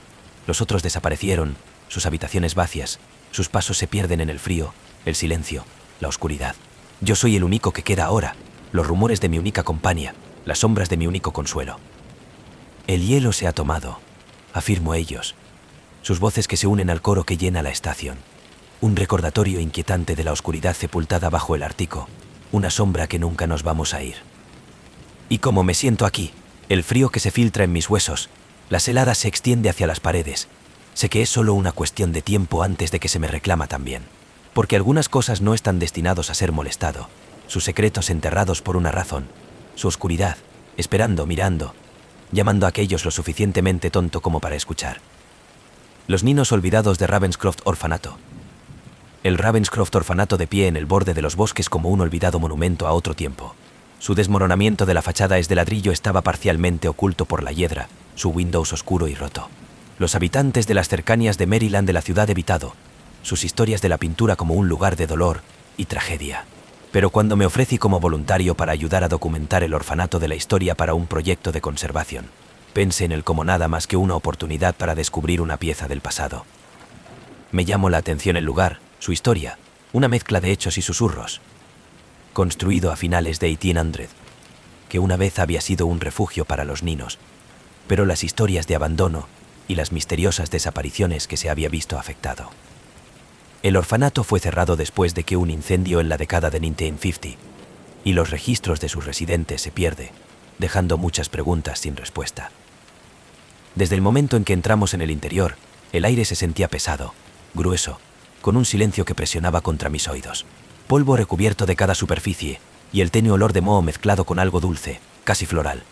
los otros desaparecieron, sus habitaciones vacías, sus pasos se pierden en el frío, el silencio, la oscuridad. Yo soy el único que queda ahora, los rumores de mi única compañía, las sombras de mi único consuelo. El hielo se ha tomado, afirmó ellos, sus voces que se unen al coro que llena la estación. Un recordatorio inquietante de la oscuridad sepultada bajo el Ártico, una sombra que nunca nos vamos a ir. Y como me siento aquí, el frío que se filtra en mis huesos, las heladas se extiende hacia las paredes. Sé que es solo una cuestión de tiempo antes de que se me reclama también. Porque algunas cosas no están destinados a ser molestado, sus secretos enterrados por una razón, su oscuridad, esperando, mirando, llamando a aquellos lo suficientemente tonto como para escuchar. Los niños olvidados de Ravenscroft Orfanato. El Ravenscroft Orfanato de pie en el borde de los bosques como un olvidado monumento a otro tiempo. Su desmoronamiento de la fachada es de ladrillo estaba parcialmente oculto por la hiedra, su Windows oscuro y roto. Los habitantes de las cercanías de Maryland de la ciudad evitado, sus historias de la pintura como un lugar de dolor y tragedia. Pero cuando me ofrecí como voluntario para ayudar a documentar el orfanato de la historia para un proyecto de conservación, pensé en él como nada más que una oportunidad para descubrir una pieza del pasado. Me llamó la atención el lugar, su historia, una mezcla de hechos y susurros. Construido a finales de 1800, que una vez había sido un refugio para los niños, pero las historias de abandono y las misteriosas desapariciones que se había visto afectado. El orfanato fue cerrado después de que un incendio en la década de 1950, y los registros de sus residentes se pierde, dejando muchas preguntas sin respuesta. Desde el momento en que entramos en el interior, el aire se sentía pesado, grueso, con un silencio que presionaba contra mis oídos. Polvo recubierto de cada superficie, y el tenue olor de moho mezclado con algo dulce, casi floral.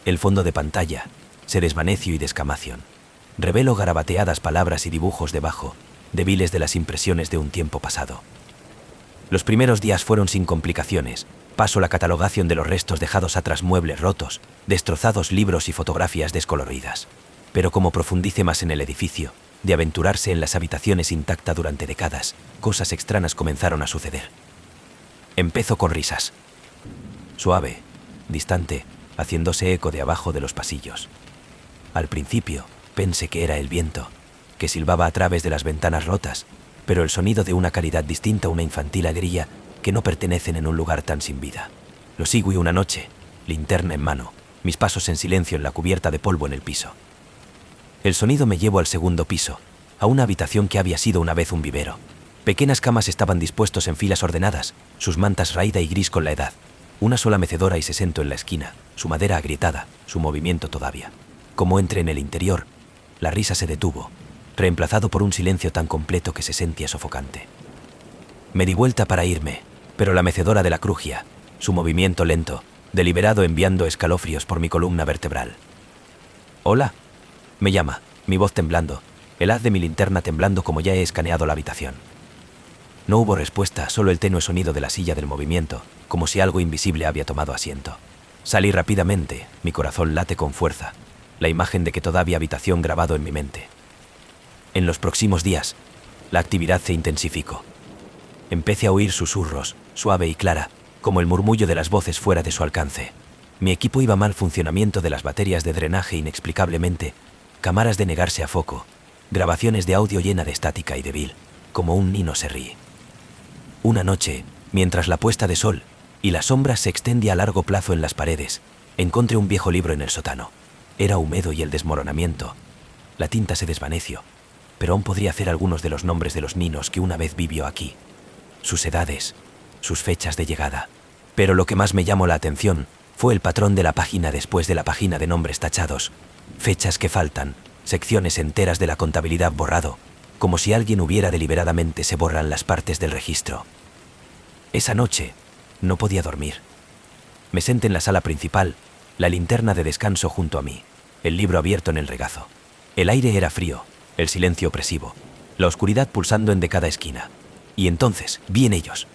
El fondo de pantalla se desvaneció y descamación. Revelo garabateadas palabras y dibujos debajo, débiles de las impresiones de un tiempo pasado. Los primeros días fueron sin complicaciones. Paso la catalogación de los restos dejados atrás, muebles rotos, destrozados libros y fotografías descoloridas. Pero como profundice más en el edificio, de aventurarse en las habitaciones intacta durante décadas, cosas extrañas comenzaron a suceder. Empezó con risas. Suave, distante, haciéndose eco de abajo de los pasillos. Al principio, pensé que era el viento, que silbaba a través de las ventanas rotas, pero el sonido de una caridad distinta a una infantil alegría que no pertenecen en un lugar tan sin vida. Lo sigo y una noche, linterna en mano, mis pasos en silencio en la cubierta de polvo en el piso. El sonido me llevó al segundo piso, a una habitación que había sido una vez un vivero. Pequeñas camas estaban dispuestos en filas ordenadas, sus mantas raída y gris con la edad. Una sola mecedora y se sentó en la esquina, su madera agrietada, su movimiento todavía. Como entré en el interior, la risa se detuvo, reemplazado por un silencio tan completo que se sentía sofocante. Me di vuelta para irme, pero la mecedora de la crugia, su movimiento lento, deliberado enviando escalofríos por mi columna vertebral. «Hola», me llama, mi voz temblando, el haz de mi linterna temblando como ya he escaneado la habitación. No hubo respuesta, solo el tenue sonido de la silla del movimiento, como si algo invisible había tomado asiento. Salí rápidamente, mi corazón late con fuerza, la imagen de que todavía habitación grabado en mi mente. En los próximos días, la actividad se intensificó. Empecé a oír susurros, suave y clara, como el murmullo de las voces fuera de su alcance. Mi equipo iba mal funcionamiento de las baterías de drenaje inexplicablemente, cámaras de negarse a foco, grabaciones de audio llena de estática y débil, como un niño se ríe. Una noche, mientras la puesta de sol y la sombra se extendía a largo plazo en las paredes, encontré un viejo libro en el sótano. Era húmedo y el desmoronamiento. La tinta se desvaneció, pero aún podría hacer algunos de los nombres de los niños que una vez vivió aquí, sus edades, sus fechas de llegada. Pero lo que más me llamó la atención fue el patrón de la página después de la página de nombres tachados, fechas que faltan, secciones enteras de la contabilidad borrado, como si alguien hubiera deliberadamente se borran las partes del registro. Esa noche no podía dormir. Me senté en la sala principal, la linterna de descanso junto a mí, el libro abierto en el regazo. El aire era frío, el silencio opresivo, la oscuridad pulsando en de cada esquina. Y entonces vi en ellos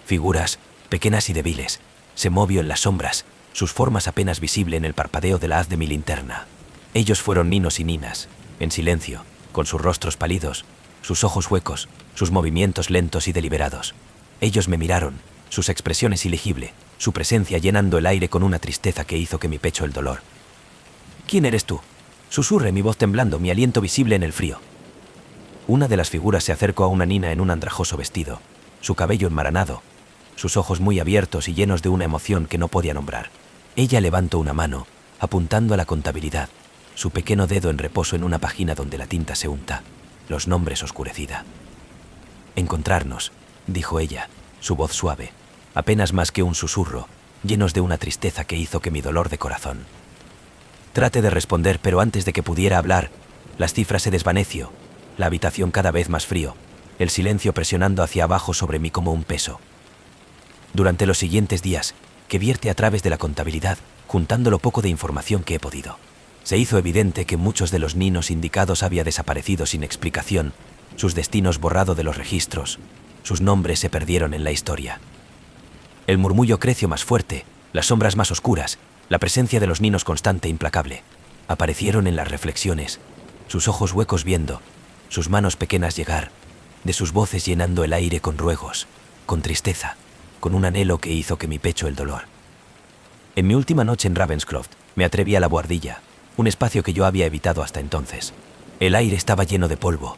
figuras, pequeñas y débiles, se movió en las sombras, sus formas apenas visibles en el parpadeo de la haz de mi linterna. Ellos fueron niños y niñas, en silencio, con sus rostros pálidos, sus ojos huecos, sus movimientos lentos y deliberados. Ellos me miraron, sus expresiones ilegibles, su presencia llenando el aire con una tristeza que hizo que mi pecho el dolor. «¿Quién eres tú?», susurré, mi voz temblando, mi aliento visible en el frío. Una de las figuras se acercó a una niña en un andrajoso vestido, su cabello enmaranado, sus ojos muy abiertos y llenos de una emoción que no podía nombrar. Ella levantó una mano, apuntando a la contabilidad, su pequeño dedo en reposo en una página donde la tinta se unta, los nombres oscurecida. «Encontrarnos», dijo ella, su voz suave, apenas más que un susurro, llenos de una tristeza que hizo que mi dolor de corazón. Traté de responder, pero antes de que pudiera hablar, las cifras se desvaneció, la habitación cada vez más frío, el silencio presionando hacia abajo sobre mí como un peso. Durante los siguientes días, que vierte a través de la contabilidad, juntando lo poco de información que he podido. Se hizo evidente que muchos de los ninos indicados habían desaparecido sin explicación, sus destinos borrado de los registros, sus nombres se perdieron en la historia. El murmullo creció más fuerte, las sombras más oscuras, la presencia de los ninos constante e implacable. Aparecieron en las reflexiones, sus ojos huecos viendo, sus manos pequeñas llegar, de sus voces llenando el aire con ruegos, con tristeza, con un anhelo que hizo que mi pecho el dolor. En mi última noche en Ravenscroft, me atreví a la buhardilla, un espacio que yo había evitado hasta entonces. El aire estaba lleno de polvo,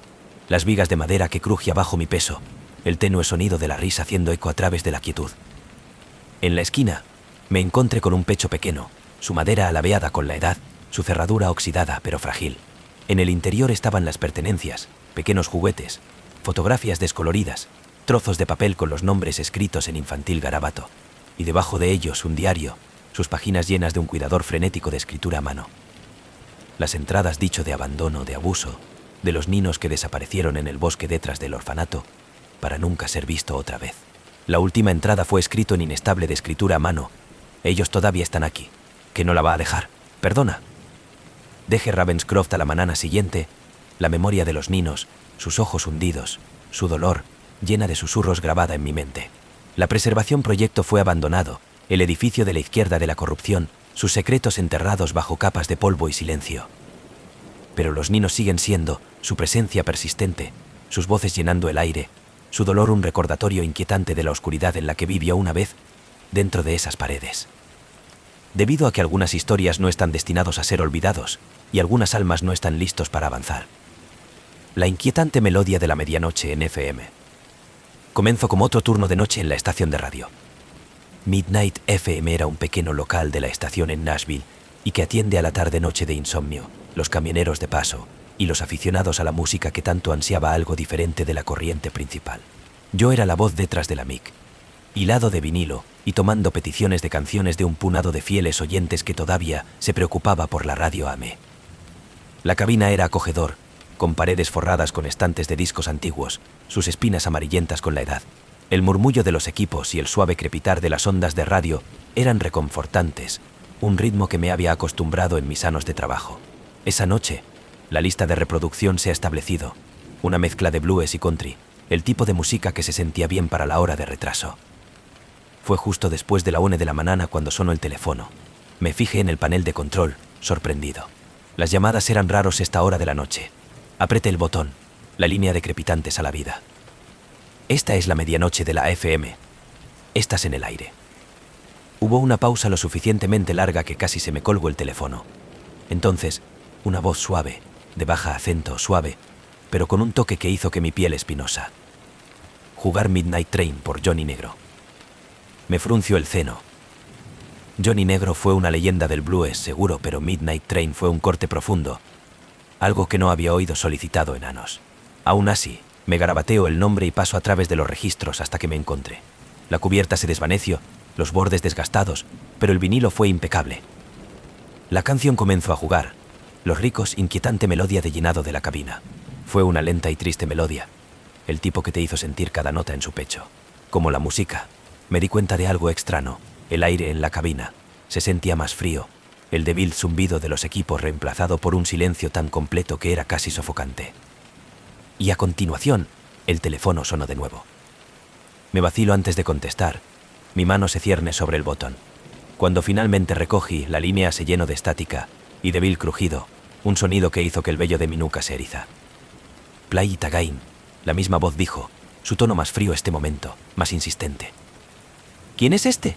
las vigas de madera que crujía bajo mi peso, el tenue sonido de la risa haciendo eco a través de la quietud. En la esquina, me encontré con un pecho pequeño, su madera alabeada con la edad, su cerradura oxidada pero frágil. En el interior estaban las pertenencias, pequeños juguetes, fotografías descoloridas, trozos de papel con los nombres escritos en infantil garabato, y debajo de ellos un diario, sus páginas llenas de un cuidador frenético de escritura a mano. Las entradas dicho de abandono, de abuso, de los ninos que desaparecieron en el bosque detrás del orfanato, para nunca ser visto otra vez. La última entrada fue escrito en inestable de escritura a mano. Ellos todavía están aquí. ¿Que no la va a dejar? Perdona. Deje Ravenscroft a la mañana siguiente, la memoria de los ninos, sus ojos hundidos, su dolor, llena de susurros grabada en mi mente. La preservación proyecto fue abandonado, el edificio de la izquierda de la corrupción, sus secretos enterrados bajo capas de polvo y silencio. Pero los ninos siguen siendo, su presencia persistente, sus voces llenando el aire, su dolor un recordatorio inquietante de la oscuridad en la que vivió una vez, dentro de esas paredes. Debido a que algunas historias no están destinados a ser olvidados, y algunas almas no están listos para avanzar. La inquietante melodía de la medianoche en FM. Comenzó como otro turno de noche en la estación de radio. Midnight FM era un pequeño local de la estación en Nashville y que atiende a la tarde-noche de insomnio, los camioneros de paso y los aficionados a la música que tanto ansiaba algo diferente de la corriente principal. Yo era la voz detrás de la mic, hilado de vinilo y tomando peticiones de canciones de un puñado de fieles oyentes que todavía se preocupaba por la radio AM. La cabina era acogedor, con paredes forradas con estantes de discos antiguos, sus espinas amarillentas con la edad. El murmullo de los equipos y el suave crepitar de las ondas de radio eran reconfortantes, un ritmo que me había acostumbrado en mis años de trabajo. Esa noche, la lista de reproducción se ha establecido, una mezcla de blues y country, el tipo de música que se sentía bien para la hora de retraso. Fue justo después de la 1 de la mañana cuando sonó el teléfono. Me fijé en el panel de control, sorprendido. Las llamadas eran raros esta hora de la noche. Apreté el botón, la línea de crepitantes a la vida. Esta es la medianoche de la FM. Estás en el aire. Hubo una pausa lo suficientemente larga que casi se me colgó el teléfono. Entonces, una voz suave, de baja acento, suave, pero con un toque que hizo que mi piel espinosa. Jugar Midnight Train por Johnny Negro. Me frunció el ceno. Johnny Negro fue una leyenda del blues, seguro, pero Midnight Train fue un corte profundo, algo que no había oído solicitado en años. Aún así, me garabateo el nombre y paso a través de los registros hasta que me encontré. La cubierta se desvaneció, los bordes desgastados, pero el vinilo fue impecable. La canción comenzó a jugar, los ricos, inquietante melodía de llenado de la cabina. Fue una lenta y triste melodía, el tipo que te hizo sentir cada nota en su pecho. Como la música, me di cuenta de algo extraño, el aire en la cabina se sentía más frío, el débil zumbido de los equipos reemplazado por un silencio tan completo que era casi sofocante. Y a continuación, el teléfono sonó de nuevo. Me vacilo antes de contestar, mi mano se cierne sobre el botón. Cuando finalmente recogí, la línea se llenó de estática y débil crujido, un sonido que hizo que el vello de mi nuca se eriza. Play it again, la misma voz dijo, su tono más frío este momento, más insistente. ¿Quién es este?,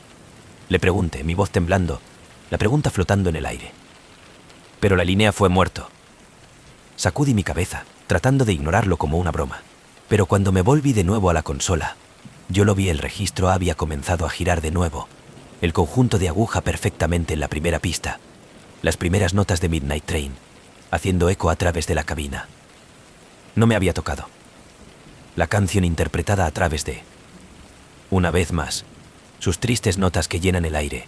le pregunté, mi voz temblando, la pregunta flotando en el aire. Pero la línea fue muerto. Sacudí mi cabeza, tratando de ignorarlo como una broma. Pero cuando me volví de nuevo a la consola, yo lo vi, el registro había comenzado a girar de nuevo, el conjunto de aguja perfectamente en la primera pista, las primeras notas de Midnight Train, haciendo eco a través de la cabina. No me había tocado. La canción interpretada a través de, una vez más, sus tristes notas que llenan el aire.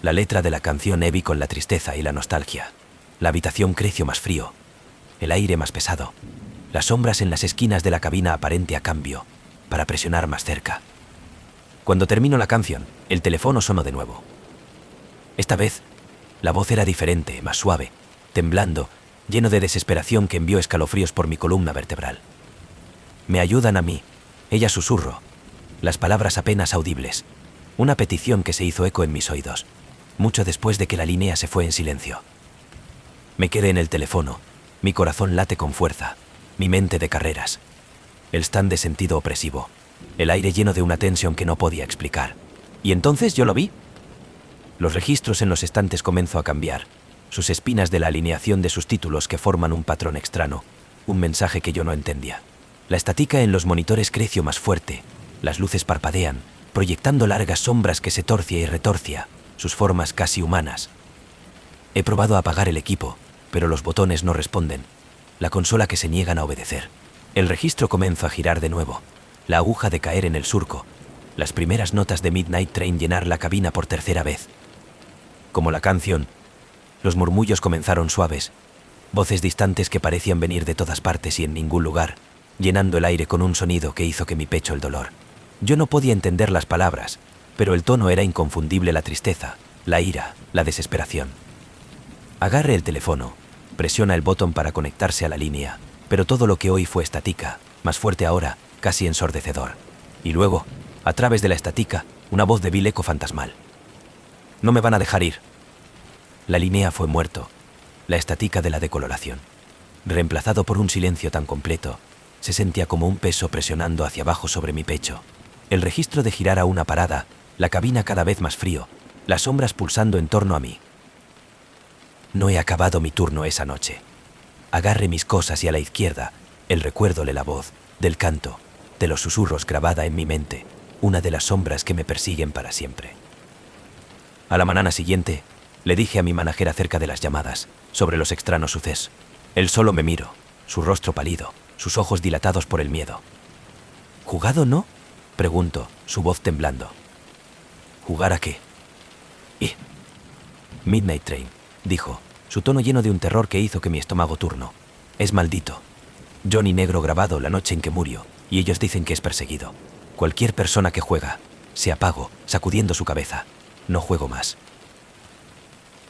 La letra de la canción heavy con la tristeza y la nostalgia. La habitación creció más frío, el aire más pesado, las sombras en las esquinas de la cabina aparente a cambio, para presionar más cerca. Cuando terminó la canción, el teléfono sonó de nuevo. Esta vez, la voz era diferente, más suave, temblando, lleno de desesperación que envió escalofríos por mi columna vertebral. «Me ayudan a mí», ella susurró. Las palabras apenas audibles. Una petición que se hizo eco en mis oídos, mucho después de que la línea se fue en silencio. Me quedé en el teléfono. Mi corazón late con fuerza. Mi mente de carreras. El stand de sentido opresivo. El aire lleno de una tensión que no podía explicar. ¿Y entonces yo lo vi? Los registros en los estantes comenzó a cambiar. Sus espinas de la alineación de sus títulos que forman un patrón extraño. Un mensaje que yo no entendía. La estática en los monitores creció más fuerte. Las luces parpadean, proyectando largas sombras que se torcia y retorcia, sus formas casi humanas. He probado a apagar el equipo, pero los botones no responden. La consola que se niegan a obedecer. El registro comenzó a girar de nuevo. La aguja de caer en el surco. Las primeras notas de Midnight Train llenar la cabina por tercera vez. Como la canción, los murmullos comenzaron suaves. Voces distantes que parecían venir de todas partes y en ningún lugar, llenando el aire con un sonido que hizo que mi pecho el dolor. Yo no podía entender las palabras, pero el tono era inconfundible: la tristeza, la ira, la desesperación. Agarre el teléfono, presiona el botón para conectarse a la línea, pero todo lo que oí fue estática, más fuerte ahora, casi ensordecedor. Y luego, a través de la estática, una voz débil eco fantasmal. «No me van a dejar ir». La línea fue muerto, la estática de la decoloración. Reemplazado por un silencio tan completo, se sentía como un peso presionando hacia abajo sobre mi pecho. El registro de girar a una parada, la cabina cada vez más frío, las sombras pulsando en torno a mí. No he acabado mi turno esa noche. Agarré mis cosas y a la izquierda, el recuerdo de la voz, del canto, de los susurros grabada en mi mente, una de las sombras que me persiguen para siempre. A la mañana siguiente, le dije a mi manager acerca de las llamadas, sobre los extraños sucesos. Él solo me miró, su rostro pálido, sus ojos dilatados por el miedo. «¿Jugado no?», preguntó, su voz temblando. «¿Jugar a qué?» «Midnight Train», dijo, su tono lleno de un terror que hizo que mi estómago turnó. «Es maldito. Johnny Negro grabado la noche en que murió, y ellos dicen que es perseguido. Cualquier persona que juega», se apagó, sacudiendo su cabeza. «No juego más».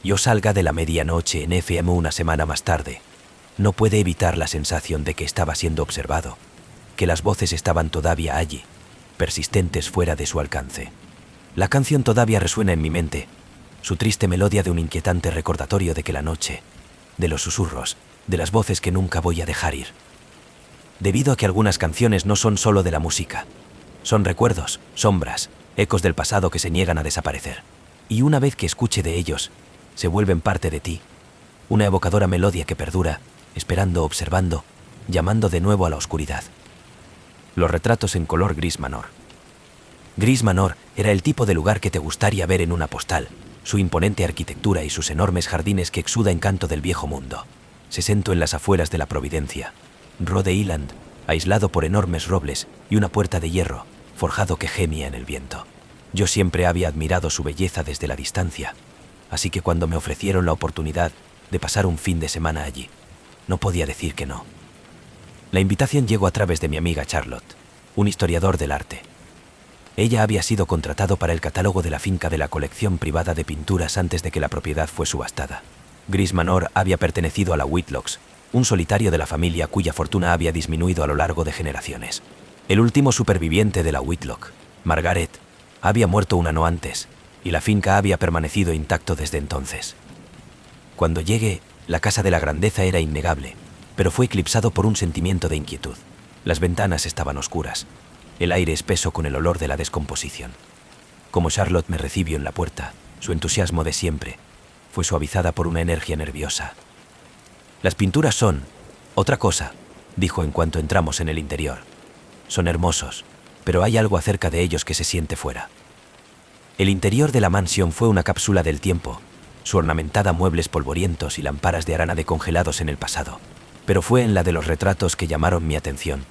Yo salga de la medianoche en FM una semana más tarde. No puede evitar la sensación de que estaba siendo observado, que las voces estaban todavía allí, persistentes fuera de su alcance. La canción todavía resuena en mi mente, su triste melodía de un inquietante recordatorio de que la noche, de los susurros, de las voces que nunca voy a dejar ir. Debido a que algunas canciones no son solo de la música, son recuerdos, sombras, ecos del pasado que se niegan a desaparecer. Y una vez que escuche de ellos, se vuelven parte de ti, una evocadora melodía que perdura, esperando, observando, llamando de nuevo a la oscuridad. Los retratos en color gris manor. Gris manor era el tipo de lugar que te gustaría ver en una postal, su imponente arquitectura y sus enormes jardines que exuda encanto del viejo mundo. Se sentó en las afueras de la Providencia, Rhode Island, aislado por enormes robles y una puerta de hierro, forjado que gemía en el viento. Yo siempre había admirado su belleza desde la distancia, así que cuando me ofrecieron la oportunidad de pasar un fin de semana allí, no podía decir que no. La invitación llegó a través de mi amiga Charlotte, un historiador del arte. Ella había sido contratado para el catálogo de la finca de la colección privada de pinturas antes de que la propiedad fue subastada. Gris Manor había pertenecido a la Whitlocks, un solitario de la familia cuya fortuna había disminuido a lo largo de generaciones. El último superviviente de la Whitlock, Margaret, había muerto un año antes, y la finca había permanecido intacto desde entonces. Cuando llegué, la casa de la grandeza era innegable, pero fue eclipsado por un sentimiento de inquietud. Las ventanas estaban oscuras, el aire espeso con el olor de la descomposición. Como Charlotte me recibió en la puerta, su entusiasmo de siempre fue suavizada por una energía nerviosa. «Las pinturas son otra cosa», dijo en cuanto entramos en el interior. «Son hermosos, pero hay algo acerca de ellos que se siente fuera». El interior de la mansión fue una cápsula del tiempo, su ornamentada muebles polvorientos y lámparas de arana de congelados en el pasado, pero fue en la de los retratos que llamaron mi atención.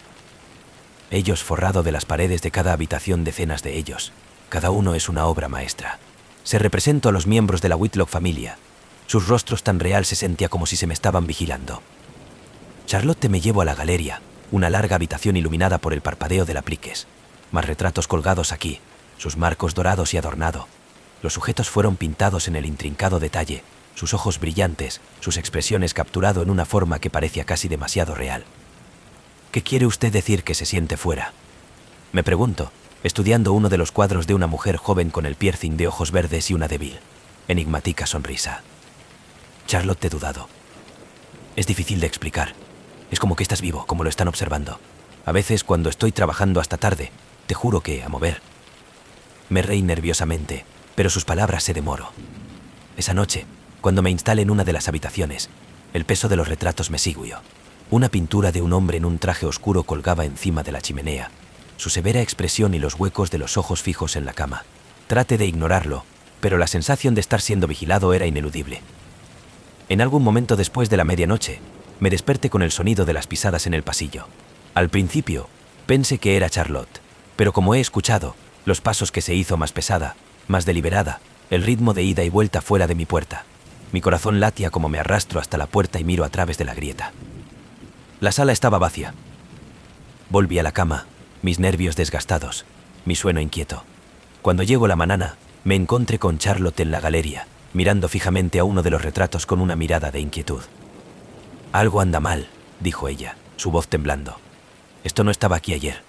Ellos forrado de las paredes de cada habitación decenas de ellos, cada uno es una obra maestra. Se representó a los miembros de la Whitlock familia, sus rostros tan real se sentía como si se me estaban vigilando. Charlotte me llevó a la galería, una larga habitación iluminada por el parpadeo de apliques, más retratos colgados aquí, sus marcos dorados y adornado. Los sujetos fueron pintados en el intrincado detalle, sus ojos brillantes, sus expresiones capturado en una forma que parecía casi demasiado real. ¿Qué quiere usted decir que se siente fuera? Me pregunto, estudiando uno de los cuadros de una mujer joven con el piercing de ojos verdes y una débil, enigmática sonrisa. Charlotte, he dudado. Es difícil de explicar. Es como que estás vivo, como lo están observando. A veces, cuando estoy trabajando hasta tarde, te juro que, a mover. Me reí nerviosamente, pero sus palabras se demoró. Esa noche, cuando me instalé en una de las habitaciones, el peso de los retratos me siguió. Una pintura de un hombre en un traje oscuro colgaba encima de la chimenea, su severa expresión y los huecos de los ojos fijos en la cama. Traté de ignorarlo, pero la sensación de estar siendo vigilado era ineludible. En algún momento después de la medianoche, me desperté con el sonido de las pisadas en el pasillo. Al principio, pensé que era Charlotte, pero como he escuchado, los pasos que se hizo más pesada, más deliberada, el ritmo de ida y vuelta fuera de mi puerta. Mi corazón latía como me arrastro hasta la puerta y miro a través de la grieta. La sala estaba vacía. Volví a la cama, mis nervios desgastados, mi sueño inquieto. Cuando llegó la mañana, me encontré con Charlotte en la galería, mirando fijamente a uno de los retratos con una mirada de inquietud. «Algo anda mal», dijo ella, su voz temblando. «Esto no estaba aquí ayer».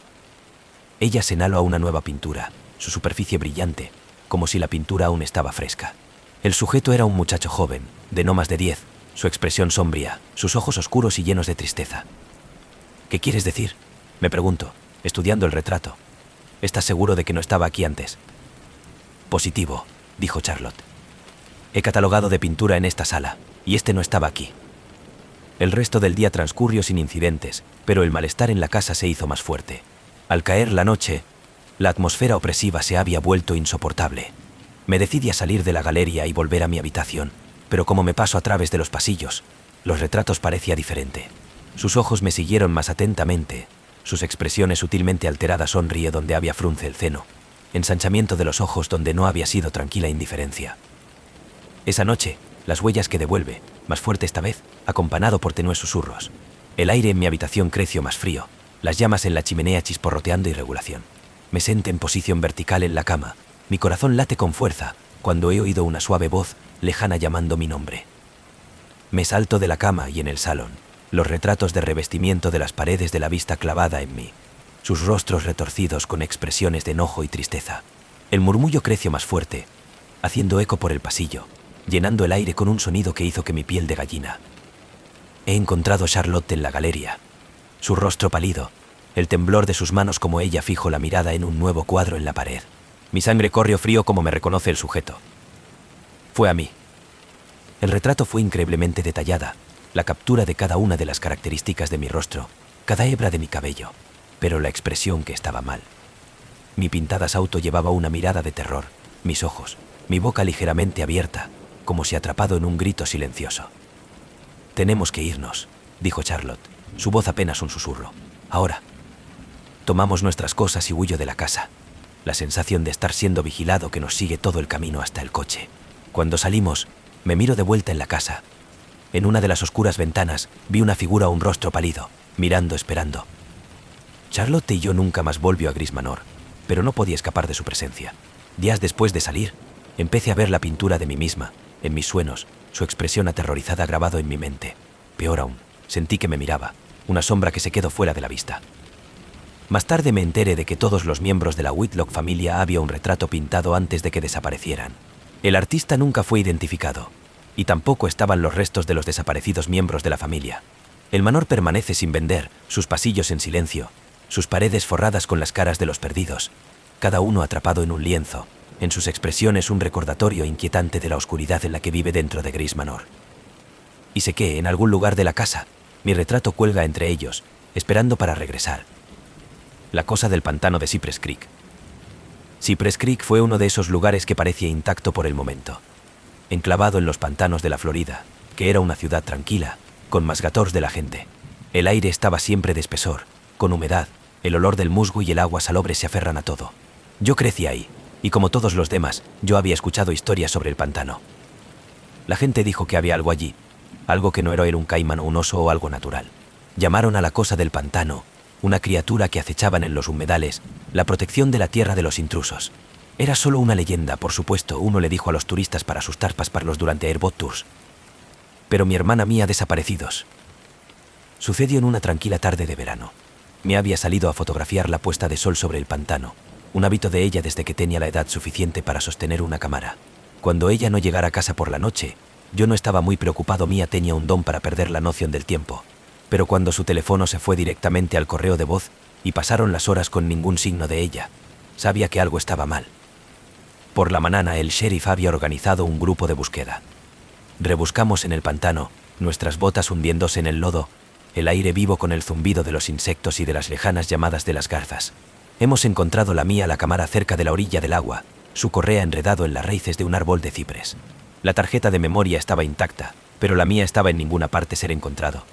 Ella señaló a una nueva pintura, su superficie brillante, como si la pintura aún estaba fresca. El sujeto era un muchacho joven, de no más de 10, su expresión sombría, sus ojos oscuros y llenos de tristeza. «¿Qué quieres decir?», me pregunto, estudiando el retrato. «¿Estás seguro de que no estaba aquí antes?». «Positivo», dijo Charlotte. «He catalogado de pintura en esta sala, y este no estaba aquí». El resto del día transcurrió sin incidentes, pero el malestar en la casa se hizo más fuerte. Al caer la noche, la atmósfera opresiva se había vuelto insoportable. Me decidí a salir de la galería y volver a mi habitación, pero como me paso a través de los pasillos, los retratos parecía diferente. Sus ojos me siguieron más atentamente, sus expresiones sutilmente alteradas, sonríe donde había frunce el ceno, ensanchamiento de los ojos donde no había sido tranquila indiferencia. Esa noche, las huellas que devuelve, más fuerte esta vez, acompañado por tenues susurros. El aire en mi habitación creció más frío, las llamas en la chimenea chisporroteando irregulación. Me senté en posición vertical en la cama, mi corazón late con fuerza, cuando he oído una suave voz lejana llamando mi nombre. Me salto de la cama y en el salón, los retratos de revestimiento de las paredes de la vista clavada en mí, sus rostros retorcidos con expresiones de enojo y tristeza. El murmullo creció más fuerte, haciendo eco por el pasillo, llenando el aire con un sonido que hizo que mi piel de gallina. He encontrado a Charlotte en la galería. Su rostro pálido, el temblor de sus manos como ella fijó la mirada en un nuevo cuadro en la pared. Mi sangre corrió frío como me reconoce el sujeto. Fue a mí. El retrato fue increíblemente detallada, la captura de cada una de las características de mi rostro, cada hebra de mi cabello, pero la expresión que estaba mal. Mi pintada sauto llevaba una mirada de terror, mis ojos, mi boca ligeramente abierta, como si atrapado en un grito silencioso. «Tenemos que irnos», dijo Charlotte, su voz apenas un susurro. «Ahora». Tomamos nuestras cosas y huyo de la casa. La sensación de estar siendo vigilado que nos sigue todo el camino hasta el coche. Cuando salimos, me miro de vuelta en la casa. En una de las oscuras ventanas vi una figura, un rostro pálido, mirando, esperando. Charlotte y yo nunca más volvió a Gris Manor, pero no podía escapar de su presencia. Días después de salir, empecé a ver la pintura de mí misma, en mis sueños, su expresión aterrorizada grabado en mi mente. Peor aún, sentí que me miraba, una sombra que se quedó fuera de la vista. Más tarde me enteré de que todos los miembros de la Whitlock familia había un retrato pintado antes de que desaparecieran. El artista nunca fue identificado, y tampoco estaban los restos de los desaparecidos miembros de la familia. El manor permanece sin vender, sus pasillos en silencio, sus paredes forradas con las caras de los perdidos, cada uno atrapado en un lienzo, en sus expresiones un recordatorio inquietante de la oscuridad en la que vive dentro de Gris Manor. Y sé que, en algún lugar de la casa, mi retrato cuelga entre ellos, esperando para regresar. La cosa del pantano de Cypress Creek. Cypress Creek fue uno de esos lugares que parecía intacto por el momento. Enclavado en los pantanos de la Florida, que era una ciudad tranquila, con masgators de la gente. El aire estaba siempre de espesor, con humedad, el olor del musgo y el agua salobre se aferran a todo. Yo crecí ahí, y como todos los demás, yo había escuchado historias sobre el pantano. La gente dijo que había algo allí, algo que no era un caimán o un oso o algo natural. Llamaron a la cosa del pantano, una criatura que acechaban en los humedales, la protección de la tierra de los intrusos. Era solo una leyenda, por supuesto, uno le dijo a los turistas para asustar pasparlos durante Airboat Tours. Pero mi hermana Mia desaparecidos. Sucedió en una tranquila tarde de verano. Mia había salido a fotografiar la puesta de sol sobre el pantano, un hábito de ella desde que tenía la edad suficiente para sostener una cámara. Cuando ella no llegara a casa por la noche, yo no estaba muy preocupado. Mia tenía un don para perder la noción del tiempo, pero cuando su teléfono se fue directamente al correo de voz y pasaron las horas con ningún signo de ella, sabía que algo estaba mal. Por la mañana el sheriff había organizado un grupo de búsqueda. Rebuscamos en el pantano, nuestras botas hundiéndose en el lodo, el aire vivo con el zumbido de los insectos y de las lejanas llamadas de las garzas. Hemos encontrado la cámara cerca de la orilla del agua, su correa enredado en las raíces de un árbol de ciprés. La tarjeta de memoria estaba intacta, pero la mía estaba en ninguna parte ser encontrado.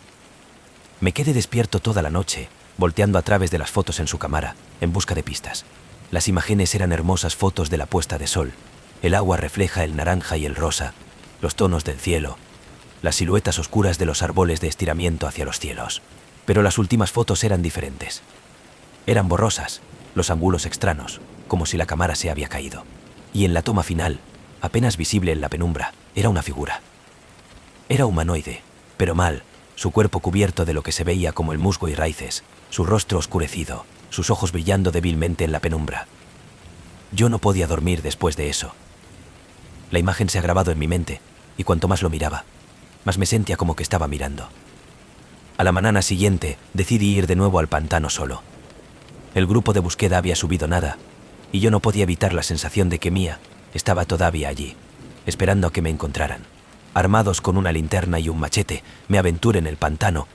Me quedé despierto toda la noche, volteando a través de las fotos en su cámara, en busca de pistas. Las imágenes eran hermosas fotos de la puesta de sol. El agua refleja el naranja y el rosa, los tonos del cielo, las siluetas oscuras de los árboles de estiramiento hacia los cielos. Pero las últimas fotos eran diferentes. Eran borrosas, los ángulos extraños, como si la cámara se había caído. Y en la toma final, apenas visible en la penumbra, era una figura. Era humanoide, pero mal, su cuerpo cubierto de lo que se veía como el musgo y raíces, su rostro oscurecido, sus ojos brillando débilmente en la penumbra. Yo no podía dormir después de eso. La imagen se ha grabado en mi mente, y cuanto más lo miraba, más me sentía como que estaba mirando. A la mañana siguiente, decidí ir de nuevo al pantano solo. El grupo de búsqueda había subido nada, y yo no podía evitar la sensación de que Mia estaba todavía allí, esperando a que me encontraran. Armados con una linterna y un machete, me aventuré en el pantano.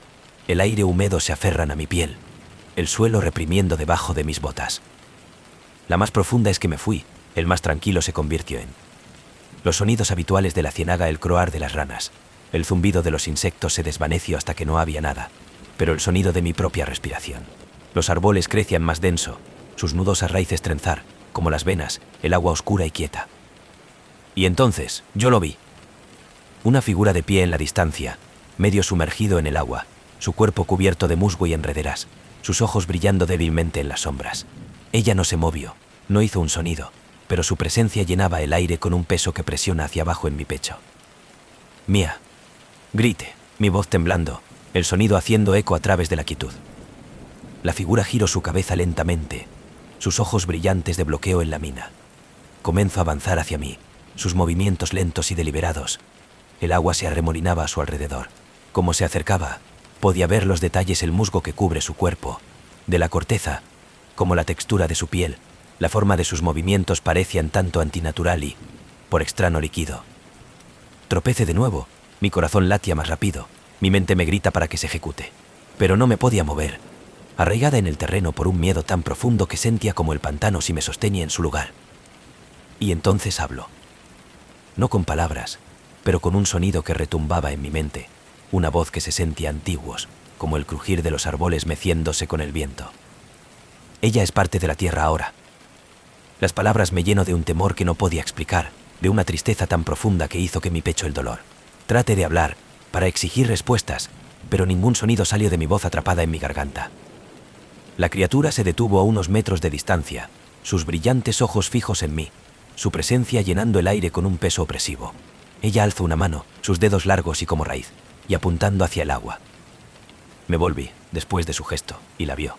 El aire húmedo se aferran a mi piel, el suelo reprimiendo debajo de mis botas. La más profunda es que me fui, el más tranquilo se convirtió en. Los sonidos habituales de la ciénaga, el croar de las ranas, el zumbido de los insectos se desvaneció hasta que no había nada, pero el sonido de mi propia respiración. Los árboles crecían más denso, sus nudosas raíces trenzar, como las venas, el agua oscura y quieta. Y entonces, yo lo vi. Una figura de pie en la distancia, medio sumergido en el agua, su cuerpo cubierto de musgo y enrederas, sus ojos brillando débilmente en las sombras. Ella no se movió, no hizo un sonido, pero su presencia llenaba el aire con un peso que presiona hacia abajo en mi pecho. Mia, grité, mi voz temblando, el sonido haciendo eco a través de la quietud. La figura giró su cabeza lentamente, sus ojos brillantes de bloqueo en la mina. Comenzó a avanzar hacia mí, sus movimientos lentos y deliberados. El agua se arremolinaba a su alrededor. Como se acercaba, podía ver los detalles, el musgo que cubre su cuerpo, de la corteza, como la textura de su piel. La forma de sus movimientos parecían tanto antinatural y, por extraño líquido. Tropecé de nuevo, mi corazón latía más rápido, mi mente me grita para que se ejecute. Pero no me podía mover, arraigada en el terreno por un miedo tan profundo que sentía como el pantano si me sostenía en su lugar. Y entonces habló. No con palabras, pero con un sonido que retumbaba en mi mente, una voz que se sentía antiguos, como el crujir de los árboles meciéndose con el viento. Ella es parte de la tierra ahora. Las palabras me llenó de un temor que no podía explicar, de una tristeza tan profunda que hizo que mi pecho el dolor. Traté de hablar, para exigir respuestas, pero ningún sonido salió de mi voz atrapada en mi garganta. La criatura se detuvo a unos metros de distancia, sus brillantes ojos fijos en mí, su presencia llenando el aire con un peso opresivo. Ella alzó una mano, sus dedos largos y como raíz, y apuntando hacia el agua. Me volví, después de su gesto, y la vio.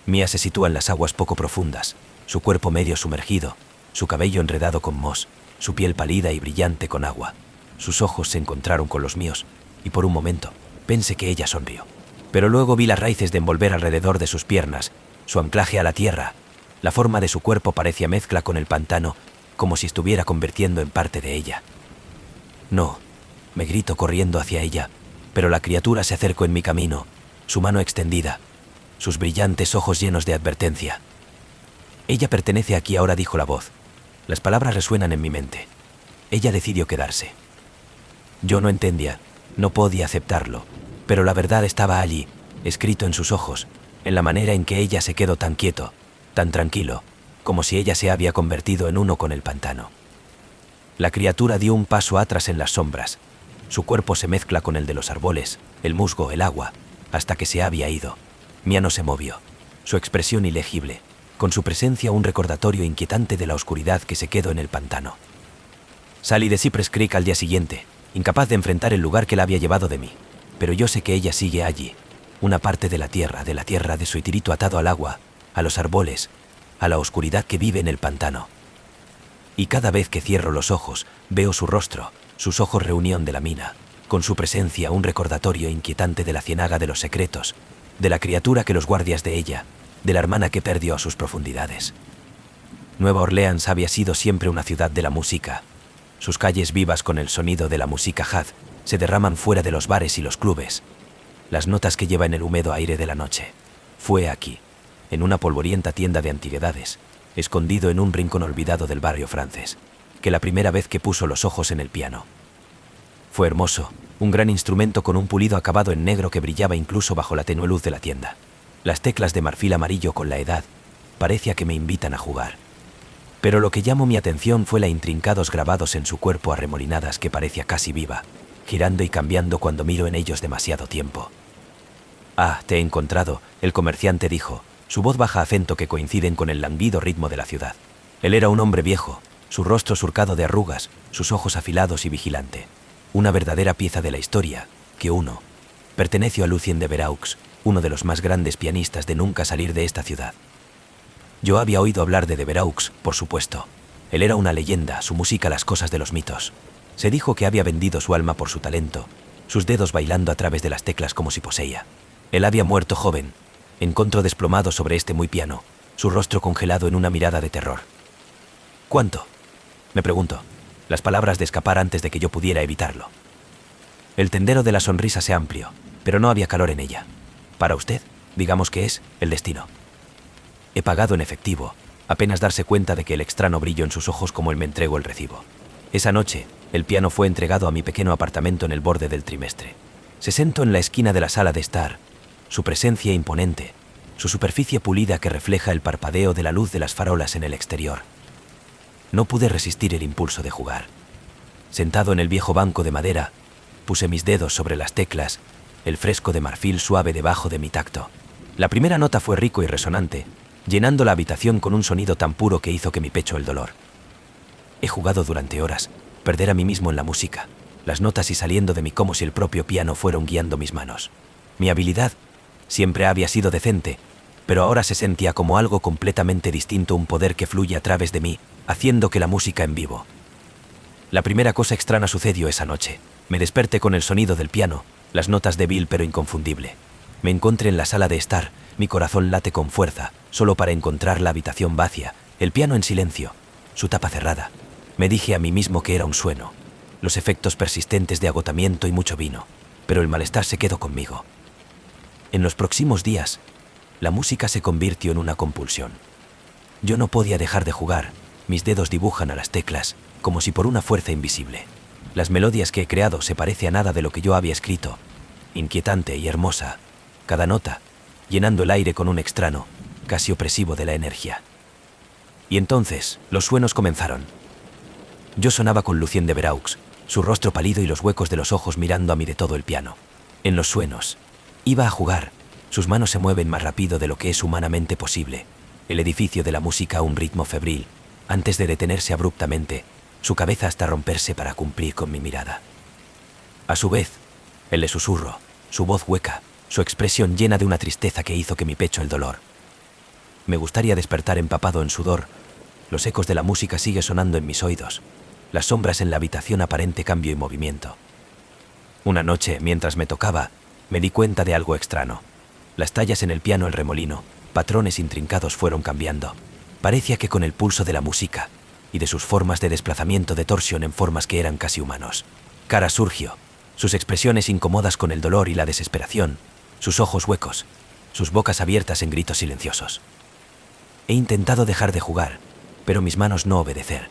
Mia se sitúa en las aguas poco profundas, su cuerpo medio sumergido, su cabello enredado con moho, su piel pálida y brillante con agua. Sus ojos se encontraron con los míos, y por un momento pensé que ella sonrió. Pero luego vi las raíces de envolver alrededor de sus piernas, su anclaje a la tierra. La forma de su cuerpo parecía mezcla con el pantano, como si estuviera convirtiendo en parte de ella. No, me grito corriendo hacia ella, pero la criatura se acercó en mi camino, su mano extendida, sus brillantes ojos llenos de advertencia. Ella pertenece aquí ahora, dijo la voz. Las palabras resuenan en mi mente. Ella decidió quedarse. Yo no entendía, no podía aceptarlo, pero la verdad estaba allí, escrito en sus ojos, en la manera en que ella se quedó tan quieto, tan tranquilo, como si ella se había convertido en uno con el pantano. La criatura dio un paso atrás en las sombras. Su cuerpo se mezcla con el de los árboles, el musgo, el agua, hasta que se había ido. Mia no se movió. Su expresión ilegible, con su presencia un recordatorio inquietante de la oscuridad que se quedó en el pantano. Salí de Cypress Creek al día siguiente, incapaz de enfrentar el lugar que la había llevado de mí, pero yo sé que ella sigue allí, una parte de la tierra de su tirito atado al agua, a los árboles, a la oscuridad que vive en el pantano. Y cada vez que cierro los ojos, veo su rostro, sus ojos reunión de la mina, con su presencia un recordatorio inquietante de la ciénaga de los secretos, de la criatura que los guardias de ella, de la hermana que perdió a sus profundidades. Nueva Orleans había sido siempre una ciudad de la música. Sus calles vivas con el sonido de la música jazz se derraman fuera de los bares y los clubes. Las notas que lleva en el húmedo aire de la noche. Fue aquí, en una polvorienta tienda de antigüedades, escondido en un rincón olvidado del barrio francés, que la primera vez que puso los ojos en el piano. Fue hermoso, un gran instrumento con un pulido acabado en negro que brillaba incluso bajo la tenue luz de la tienda. Las teclas de marfil amarillo con la edad parecía que me invitan a jugar. Pero lo que llamó mi atención fue la intrincados grabados en su cuerpo arremolinadas que parecía casi viva, girando y cambiando cuando miro en ellos demasiado tiempo. «Ah, te he encontrado», el comerciante dijo, su voz baja acento que coinciden con el languido ritmo de la ciudad. Él era un hombre viejo, su rostro surcado de arrugas, sus ojos afilados y vigilante. Una verdadera pieza de la historia, que perteneció a Lucien de Veraux, uno de los más grandes pianistas de nunca salir de esta ciudad. Yo había oído hablar de Veraux, por supuesto. Él era una leyenda, su música las cosas de los mitos. Se dijo que había vendido su alma por su talento, sus dedos bailando a través de las teclas como si poseía. Él había muerto joven, encontró desplomado sobre este muy piano, su rostro congelado en una mirada de terror. «¿Cuánto?», me preguntó, las palabras de escapar antes de que yo pudiera evitarlo. El tendero de la sonrisa se amplió, pero no había calor en ella. «Para usted, digamos que es el destino». He pagado en efectivo, apenas darse cuenta de que el extraño brillo en sus ojos como él me entregó el recibo. Esa noche, el piano fue entregado a mi pequeño apartamento en el borde del trimestre. Se sentó en la esquina de la sala de estar, su presencia imponente, su superficie pulida que refleja el parpadeo de la luz de las farolas en el exterior. No pude resistir el impulso de jugar. Sentado en el viejo banco de madera, puse mis dedos sobre las teclas, el fresco de marfil suave debajo de mi tacto. La primera nota fue rico y resonante, llenando la habitación con un sonido tan puro que hizo que mi pecho el dolor. He jugado durante horas, perder a mí mismo en la música, las notas y saliendo de mí como si el propio piano fueran guiando mis manos. Mi habilidad siempre había sido decente, pero ahora se sentía como algo completamente distinto, un poder que fluye a través de mí, haciendo que la música en vivo. La primera cosa extraña sucedió esa noche. Me desperté con el sonido del piano, las notas débil pero inconfundible. Me encontré en la sala de estar, mi corazón late con fuerza, solo para encontrar la habitación vacía, el piano en silencio, su tapa cerrada. Me dije a mí mismo que era un sueño, los efectos persistentes de agotamiento y mucho vino, pero el malestar se quedó conmigo. En los próximos días, la música se convirtió en una compulsión. Yo no podía dejar de jugar, mis dedos dibujan a las teclas, como si por una fuerza invisible. Las melodías que he creado se parecen a nada de lo que yo había escrito, inquietante y hermosa, cada nota, llenando el aire con un extraño, casi opresivo de la energía. Y entonces, los sueños comenzaron. Yo sonaba con Lucien de Veraux, su rostro pálido y los huecos de los ojos mirando a mí de todo el piano. En los sueños, iba a jugar, sus manos se mueven más rápido de lo que es humanamente posible, el edificio de la música a un ritmo febril, antes de detenerse abruptamente, su cabeza hasta romperse para cumplir con mi mirada. A su vez, él le susurro, su voz hueca, su expresión llena de una tristeza que hizo que mi pecho el dolor. Me gustaría despertar empapado en sudor, los ecos de la música sigue sonando en mis oídos, las sombras en la habitación aparente cambio y movimiento. Una noche, mientras me tocaba, me di cuenta de algo extraño. Las tallas en el piano, el remolino, patrones intrincados fueron cambiando. Parecía que con el pulso de la música y de sus formas de desplazamiento de torsión en formas que eran casi humanos. Cara surgió, sus expresiones incómodas con el dolor y la desesperación, sus ojos huecos, sus bocas abiertas en gritos silenciosos. He intentado dejar de jugar, pero mis manos no obedecer.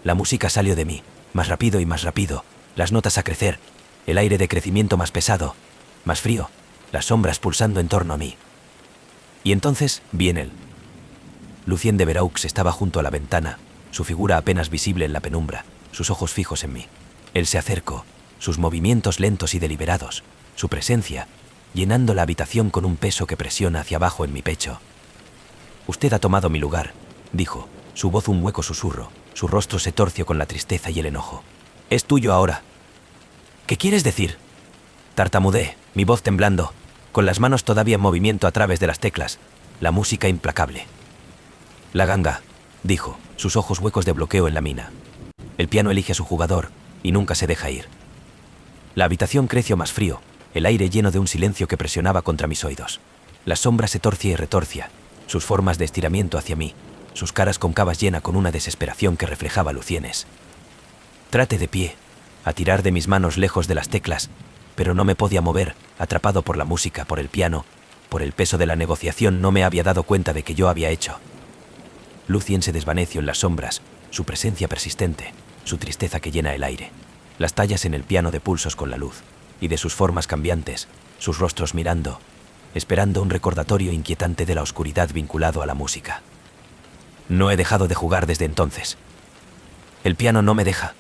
La música salió de mí, más rápido y más rápido, las notas a crecer, el aire de crecimiento más pesado, más frío, las sombras pulsando en torno a mí. Y entonces vi en él. Lucien de Veraux estaba junto a la ventana, su figura apenas visible en la penumbra, sus ojos fijos en mí. Él se acercó, sus movimientos lentos y deliberados, su presencia, llenando la habitación con un peso que presiona hacia abajo en mi pecho. Usted ha tomado mi lugar, dijo, su voz un hueco susurro, su rostro se torció con la tristeza y el enojo. Es tuyo ahora. ¿Qué quieres decir? Tartamudeé, mi voz temblando, con las manos todavía en movimiento a través de las teclas, la música implacable. La ganga, dijo, sus ojos huecos de bloqueo en la mina. El piano elige a su jugador y nunca se deja ir. La habitación creció más frío, el aire lleno de un silencio que presionaba contra mis oídos. La sombra se torcía y retorcia, sus formas de estiramiento hacia mí, sus caras cóncavas llena con una desesperación que reflejaba Lucienes. Traté de pie, a tirar de mis manos lejos de las teclas, pero no me podía mover, atrapado por la música, por el piano, por el peso de la negociación. No me había dado cuenta de que yo había hecho. Lucien se desvaneció en las sombras, su presencia persistente, su tristeza que llena el aire, las tallas en el piano de pulsos con la luz, y de sus formas cambiantes, sus rostros mirando, esperando un recordatorio inquietante de la oscuridad vinculado a la música. No he dejado de jugar desde entonces. El piano no me deja.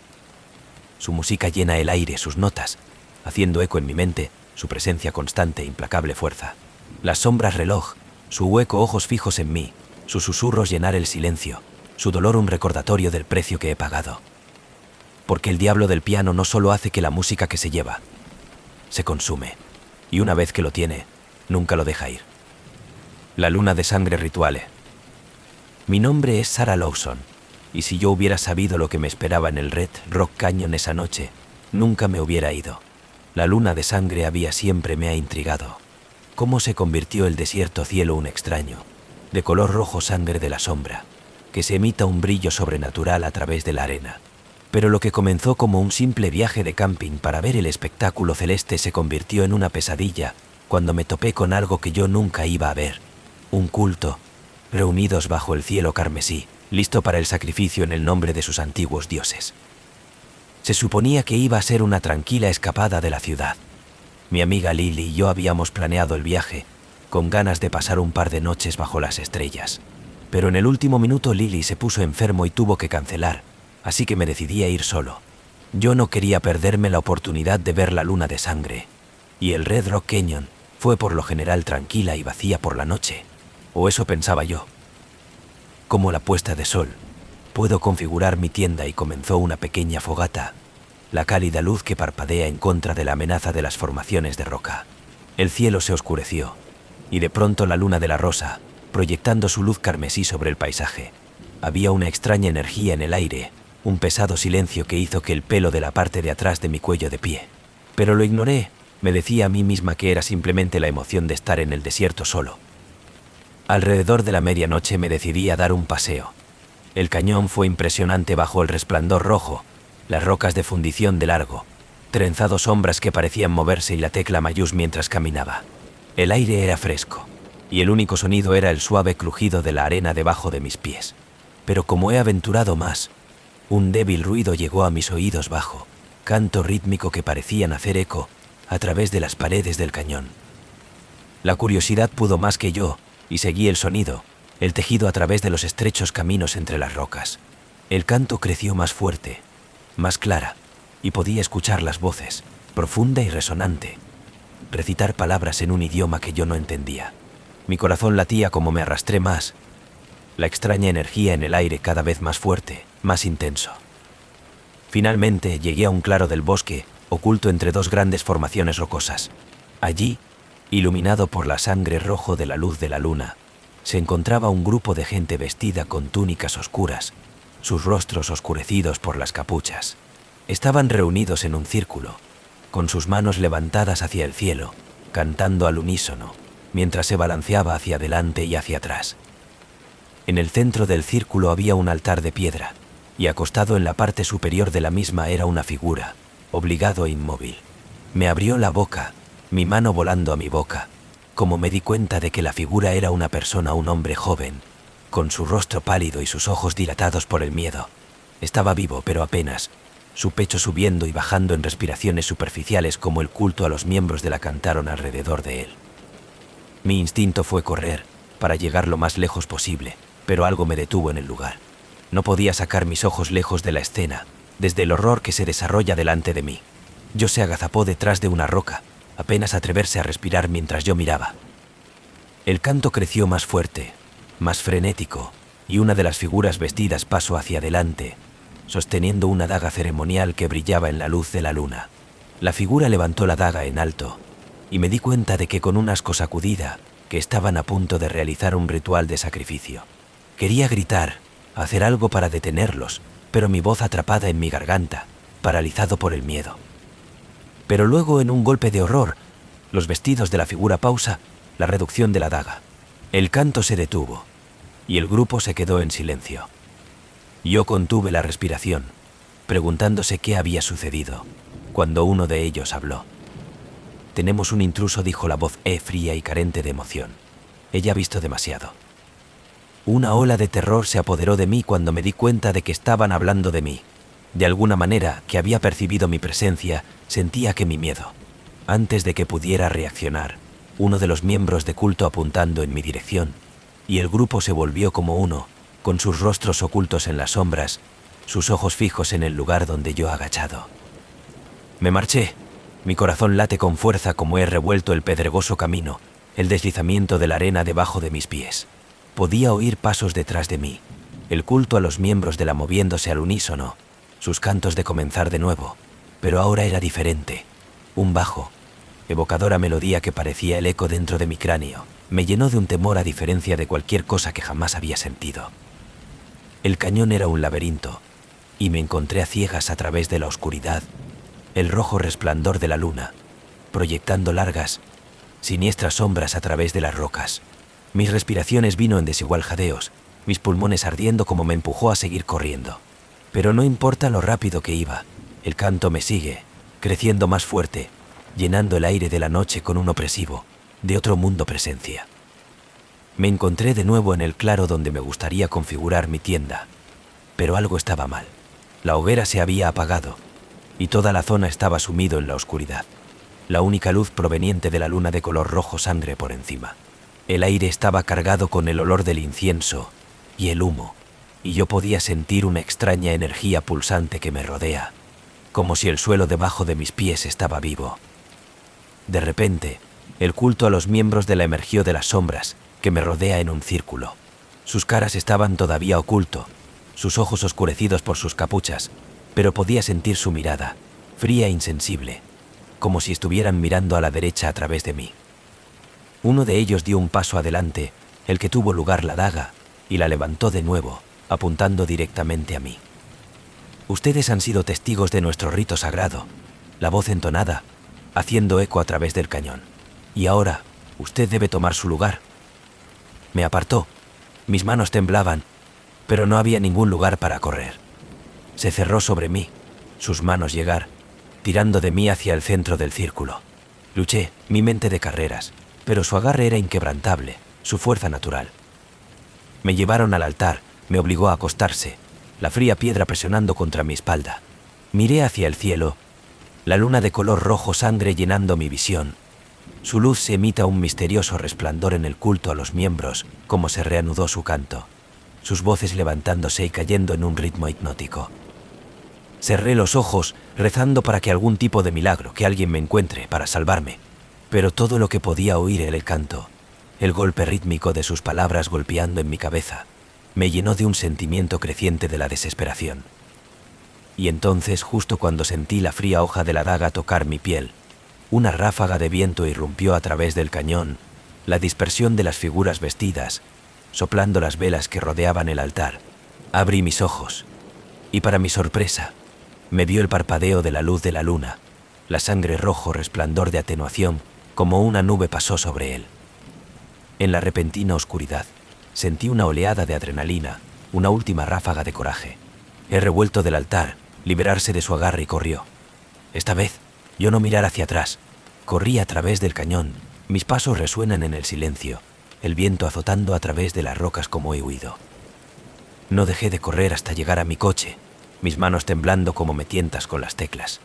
Su música llena el aire, sus notas, haciendo eco en mi mente, su presencia constante e implacable fuerza. Las sombras reloj, su hueco ojos fijos en mí, sus susurros llenar el silencio, su dolor un recordatorio del precio que he pagado. Porque el diablo del piano no solo hace que la música que se lleva, se consume, y una vez que lo tiene, nunca lo deja ir. La luna de sangre rituale. Mi nombre es Sarah Lawson, y si yo hubiera sabido lo que me esperaba en el Red Rock Canyon esa noche, nunca me hubiera ido. La luna de sangre siempre me ha intrigado. Cómo se convirtió el desierto cielo un extraño, de color rojo sangre de la sombra, que se emita un brillo sobrenatural a través de la arena. Pero lo que comenzó como un simple viaje de camping para ver el espectáculo celeste se convirtió en una pesadilla cuando me topé con algo que yo nunca iba a ver. Un culto, reunidos bajo el cielo carmesí, listo para el sacrificio en el nombre de sus antiguos dioses. Se suponía que iba a ser una tranquila escapada de la ciudad. Mi amiga Lily y yo habíamos planeado el viaje, con ganas de pasar un par de noches bajo las estrellas. Pero en el último minuto Lily se puso enfermo y tuvo que cancelar, así que me decidí a ir solo. Yo no quería perderme la oportunidad de ver la luna de sangre, y el Red Rock Canyon fue por lo general tranquila y vacía por la noche, o eso pensaba yo. Como la puesta de sol, puedo configurar mi tienda y comenzó una pequeña fogata, la cálida luz que parpadea en contra de la amenaza de las formaciones de roca. El cielo se oscureció, y de pronto la luna de la rosa, proyectando su luz carmesí sobre el paisaje. Había una extraña energía en el aire, un pesado silencio que hizo que el pelo de la parte de atrás de mi cuello de pie. Pero lo ignoré, me decía a mí misma que era simplemente la emoción de estar en el desierto solo. Alrededor de la medianoche me decidí a dar un paseo. El cañón fue impresionante bajo el resplandor rojo, las rocas de fundición de largo, trenzados sombras que parecían moverse y la tecla mayús mientras caminaba. El aire era fresco, y el único sonido era el suave crujido de la arena debajo de mis pies. Pero como he aventurado más, un débil ruido llegó a mis oídos bajo, canto rítmico que parecían hacer eco a través de las paredes del cañón. La curiosidad pudo más que yo, y seguí el sonido, el tejido a través de los estrechos caminos entre las rocas. El canto creció más fuerte, más clara, y podía escuchar las voces, profunda y resonante, recitar palabras en un idioma que yo no entendía. Mi corazón latía como me arrastré más, la extraña energía en el aire cada vez más fuerte, más intenso. Finalmente llegué a un claro del bosque, oculto entre dos grandes formaciones rocosas. Allí, iluminado por la sangre rojo de la luz de la luna, se encontraba un grupo de gente vestida con túnicas oscuras, sus rostros oscurecidos por las capuchas. Estaban reunidos en un círculo, con sus manos levantadas hacia el cielo, cantando al unísono, mientras se balanceaba hacia adelante y hacia atrás. En el centro del círculo había un altar de piedra, y acostado en la parte superior de la misma era una figura, obligado e inmóvil. Me abrió la boca, mi mano volando a mi boca, como me di cuenta de que la figura era una persona, un hombre joven, con su rostro pálido y sus ojos dilatados por el miedo. Estaba vivo, pero apenas, su pecho subiendo y bajando en respiraciones superficiales como el culto a los miembros de la cantaron alrededor de él. Mi instinto fue correr, para llegar lo más lejos posible, pero algo me detuvo en el lugar. No podía sacar mis ojos lejos de la escena, desde el horror que se desarrolla delante de mí. Yo se agazapó detrás de una roca, apenas atreverse a respirar mientras yo miraba. El canto creció más fuerte, más frenético, y una de las figuras vestidas pasó hacia adelante, sosteniendo una daga ceremonial que brillaba en la luz de la luna. La figura levantó la daga en alto, y me di cuenta de que con un asco sacudida, que estaban a punto de realizar un ritual de sacrificio. Quería gritar, hacer algo para detenerlos, pero mi voz atrapada en mi garganta, paralizado por el miedo. Pero luego, en un golpe de horror, los vestidos de la figura pausa, la reducción de la daga. El canto se detuvo, y el grupo se quedó en silencio. Yo contuve la respiración, preguntándose qué había sucedido, cuando uno de ellos habló. «Tenemos un intruso», dijo la voz fría y carente de emoción. Ella ha visto demasiado. Una ola de terror se apoderó de mí cuando me di cuenta de que estaban hablando de mí. De alguna manera, que había percibido mi presencia, sentía que mi miedo. Antes de que pudiera reaccionar, uno de los miembros de culto apuntando en mi dirección, y el grupo se volvió como uno, con sus rostros ocultos en las sombras, sus ojos fijos en el lugar donde yo agachado. Me marché. Mi corazón late con fuerza como he revuelto el pedregoso camino, el deslizamiento de la arena debajo de mis pies. Podía oír pasos detrás de mí, el culto a los miembros de la moviéndose al unísono, sus cantos de comenzar de nuevo, pero ahora era diferente. Un bajo, evocadora melodía que parecía el eco dentro de mi cráneo, me llenó de un temor a diferencia de cualquier cosa que jamás había sentido. El cañón era un laberinto, y me encontré a ciegas a través de la oscuridad, el rojo resplandor de la luna, proyectando largas, siniestras sombras a través de las rocas. Mis respiraciones vino en desigual jadeos, mis pulmones ardiendo como me empujó a seguir corriendo. Pero no importa lo rápido que iba, el canto me sigue, creciendo más fuerte, llenando el aire de la noche con un opresivo, de otro mundo presencia. Me encontré de nuevo en el claro donde me gustaría configurar mi tienda, pero algo estaba mal. La hoguera se había apagado, y toda la zona estaba sumido en la oscuridad. La única luz proveniente de la luna de color rojo sangre por encima. El aire estaba cargado con el olor del incienso y el humo, y yo podía sentir una extraña energía pulsante que me rodea, como si el suelo debajo de mis pies estaba vivo. De repente, el culto a los miembros de la emergió de las sombras, que me rodea en un círculo. Sus caras estaban todavía oculto, sus ojos oscurecidos por sus capuchas, pero podía sentir su mirada, fría e insensible, como si estuvieran mirando a la derecha a través de mí. Uno de ellos dio un paso adelante, el que tuvo lugar la daga, y la levantó de nuevo, apuntando directamente a mí. «Ustedes han sido testigos de nuestro rito sagrado», la voz entonada, haciendo eco a través del cañón. «Y ahora, usted debe tomar su lugar». Me apartó, mis manos temblaban, pero no había ningún lugar para correr. Se cerró sobre mí, sus manos llegar, tirando de mí hacia el centro del círculo. Luché, mi mente de carreras, pero su agarre era inquebrantable, su fuerza natural. Me llevaron al altar, me obligó a acostarse, la fría piedra presionando contra mi espalda. Miré hacia el cielo, la luna de color rojo sangre llenando mi visión. Su luz se emita un misterioso resplandor en el culto a los miembros, como se reanudó su canto, sus voces levantándose y cayendo en un ritmo hipnótico. Cerré los ojos, rezando para que algún tipo de milagro, que alguien me encuentre para salvarme, pero todo lo que podía oír era el canto, el golpe rítmico de sus palabras golpeando en mi cabeza, me llenó de un sentimiento creciente de la desesperación. Y entonces, justo cuando sentí la fría hoja de la daga tocar mi piel, una ráfaga de viento irrumpió a través del cañón, la dispersión de las figuras vestidas, soplando las velas que rodeaban el altar. Abrí mis ojos, y para mi sorpresa, me vio el parpadeo de la luz de la luna, la sangre rojo resplandor de atenuación, como una nube pasó sobre él. En la repentina oscuridad, sentí una oleada de adrenalina, una última ráfaga de coraje. He revuelto del altar, liberarse de su agarre y corrió. Esta vez, yo no mirar hacia atrás. Corrí a través del cañón, mis pasos resuenan en el silencio, el viento azotando a través de las rocas como he huido. No dejé de correr hasta llegar a mi coche, mis manos temblando como me tientas con las teclas.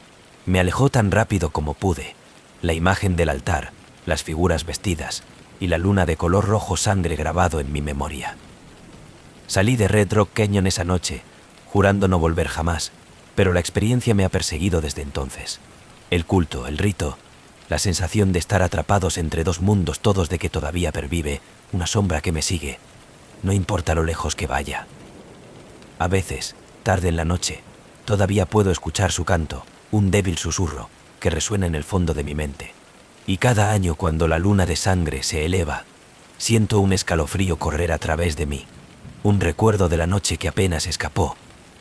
Me alejó tan rápido como pude, la imagen del altar, las figuras vestidas y la luna de color rojo sangre grabado en mi memoria. Salí de Red Rock Canyon esa noche, jurando no volver jamás, pero la experiencia me ha perseguido desde entonces. El culto, el rito, la sensación de estar atrapados entre dos mundos todos de que todavía pervive, una sombra que me sigue. no importa lo lejos que vaya. A veces, tarde en la noche, todavía puedo escuchar su canto, un débil susurro que resuena en el fondo de mi mente. Y cada año, cuando la luna de sangre se eleva, siento un escalofrío correr a través de mí, un recuerdo de la noche que apenas escapó,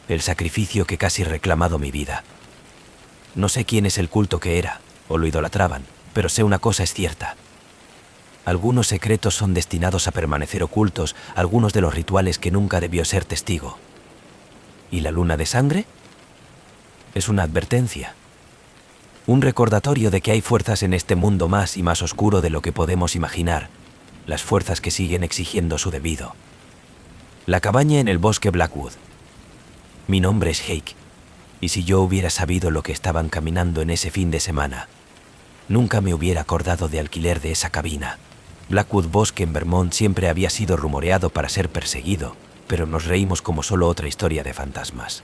el sacrificio que casi reclamado mi vida. No sé quién es el culto que era, o lo idolatraban, pero sé una cosa es cierta. Algunos secretos son destinados a permanecer ocultos, algunos de los rituales que nunca debió ser testigo. ¿Y la luna de sangre? Es una advertencia. Un recordatorio de que hay fuerzas en este mundo más y más oscuro de lo que podemos imaginar, las fuerzas que siguen exigiendo su debido. La cabaña en el bosque Blackwood. Mi nombre es Hake, y si yo hubiera sabido lo que estaban caminando en ese fin de semana, nunca me hubiera acordado de alquiler de esa cabina. Blackwood Bosque en Vermont siempre había sido rumoreado para ser perseguido, pero nos reímos como solo otra historia de fantasmas.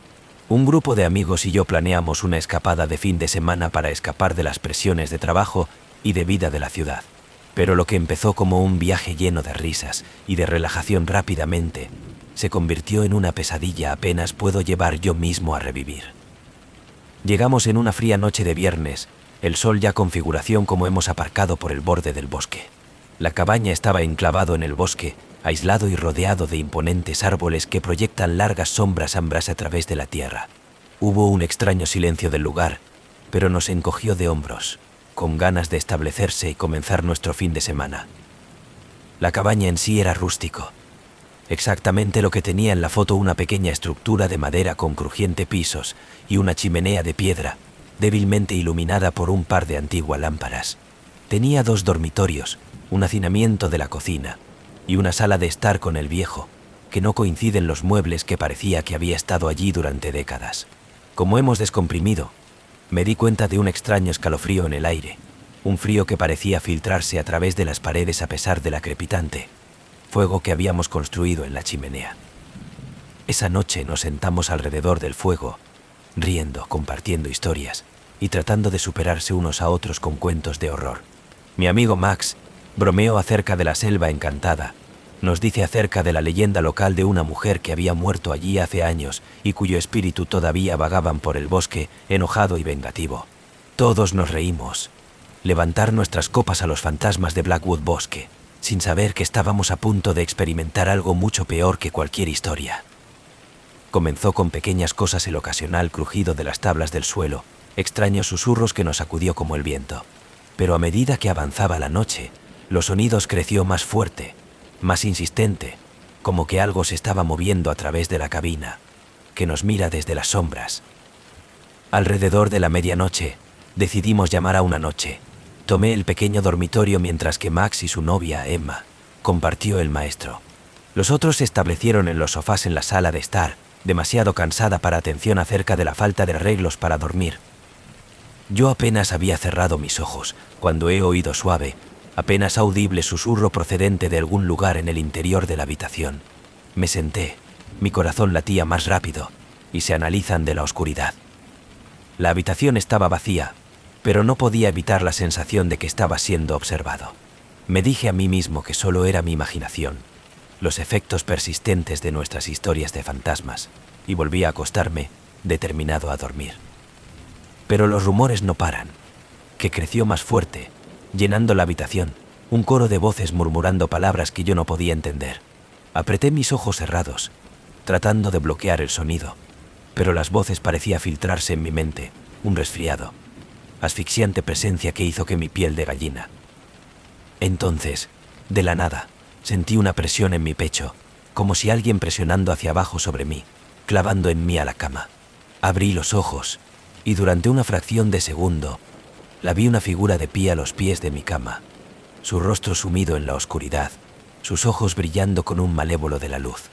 Un grupo de amigos y yo planeamos una escapada de fin de semana para escapar de las presiones de trabajo y de vida de la ciudad. Pero lo que empezó como un viaje lleno de risas y de relajación rápidamente se convirtió en una pesadilla apenas puedo llevar yo mismo a revivir. Llegamos en una fría noche de viernes, el sol ya con figuración como hemos aparcado por el borde del bosque. La cabaña estaba enclavado en el bosque, aislado y rodeado de imponentes árboles que proyectan largas sombras ambras a través de la tierra. Hubo un extraño silencio del lugar, pero nos encogió de hombros, con ganas de establecerse y comenzar nuestro fin de semana. La cabaña en sí era rústico, exactamente lo que tenía en la foto, una pequeña estructura de madera con crujiente pisos y una chimenea de piedra, débilmente iluminada por un par de antiguas lámparas. Tenía 2 dormitorios, un hacinamiento de la cocina y una sala de estar con el viejo, que no coinciden los muebles que parecía que había estado allí durante décadas. Como hemos descomprimido, me di cuenta de un extraño escalofrío en el aire, un frío que parecía filtrarse a través de las paredes a pesar de la crepitante fuego que habíamos construido en la chimenea. Esa noche nos sentamos alrededor del fuego, riendo, compartiendo historias y tratando de superarse unos a otros con cuentos de horror. Mi amigo Max bromeó acerca de la selva encantada, nos dice acerca de la leyenda local de una mujer que había muerto allí hace años y cuyo espíritu todavía vagaban por el bosque, enojado y vengativo. Todos nos reímos, levantar nuestras copas a los fantasmas de Blackwood Bosque, sin saber que estábamos a punto de experimentar algo mucho peor que cualquier historia. Comenzó con pequeñas cosas, el ocasional crujido de las tablas del suelo, extraños susurros que nos sacudió como el viento. Pero a medida que avanzaba la noche, los sonidos creció más fuerte, más insistente, como que algo se estaba moviendo a través de la cabina, que nos mira desde las sombras. Alrededor de la medianoche, decidimos llamar a una noche. Tomé el pequeño dormitorio mientras que Max y su novia, Emma, compartió el maestro. Los otros se establecieron en los sofás en la sala de estar, demasiado cansada para atención acerca de la falta de arreglos para dormir. Yo apenas había cerrado mis ojos cuando he oído suave, apenas audible susurro procedente de algún lugar en el interior de la habitación. Me senté, mi corazón latía más rápido y se analizan de la oscuridad. La habitación estaba vacía, pero no podía evitar la sensación de que estaba siendo observado. Me dije a mí mismo que solo era mi imaginación, los efectos persistentes de nuestras historias de fantasmas, y volví a acostarme, determinado a dormir. Pero los rumores no paran, que creció más fuerte, llenando la habitación, un coro de voces murmurando palabras que yo no podía entender. Apreté mis ojos cerrados, tratando de bloquear el sonido, pero las voces parecían filtrarse en mi mente, un resfriado, asfixiante presencia que hizo que mi piel de gallina. Entonces, de la nada, sentí una presión en mi pecho, como si alguien presionando hacia abajo sobre mí, clavando en mí a la cama. Abrí los ojos, y durante una fracción de segundo, la vi una figura de pie a los pies de mi cama, su rostro sumido en la oscuridad, sus ojos brillando con un malévolo de la luz.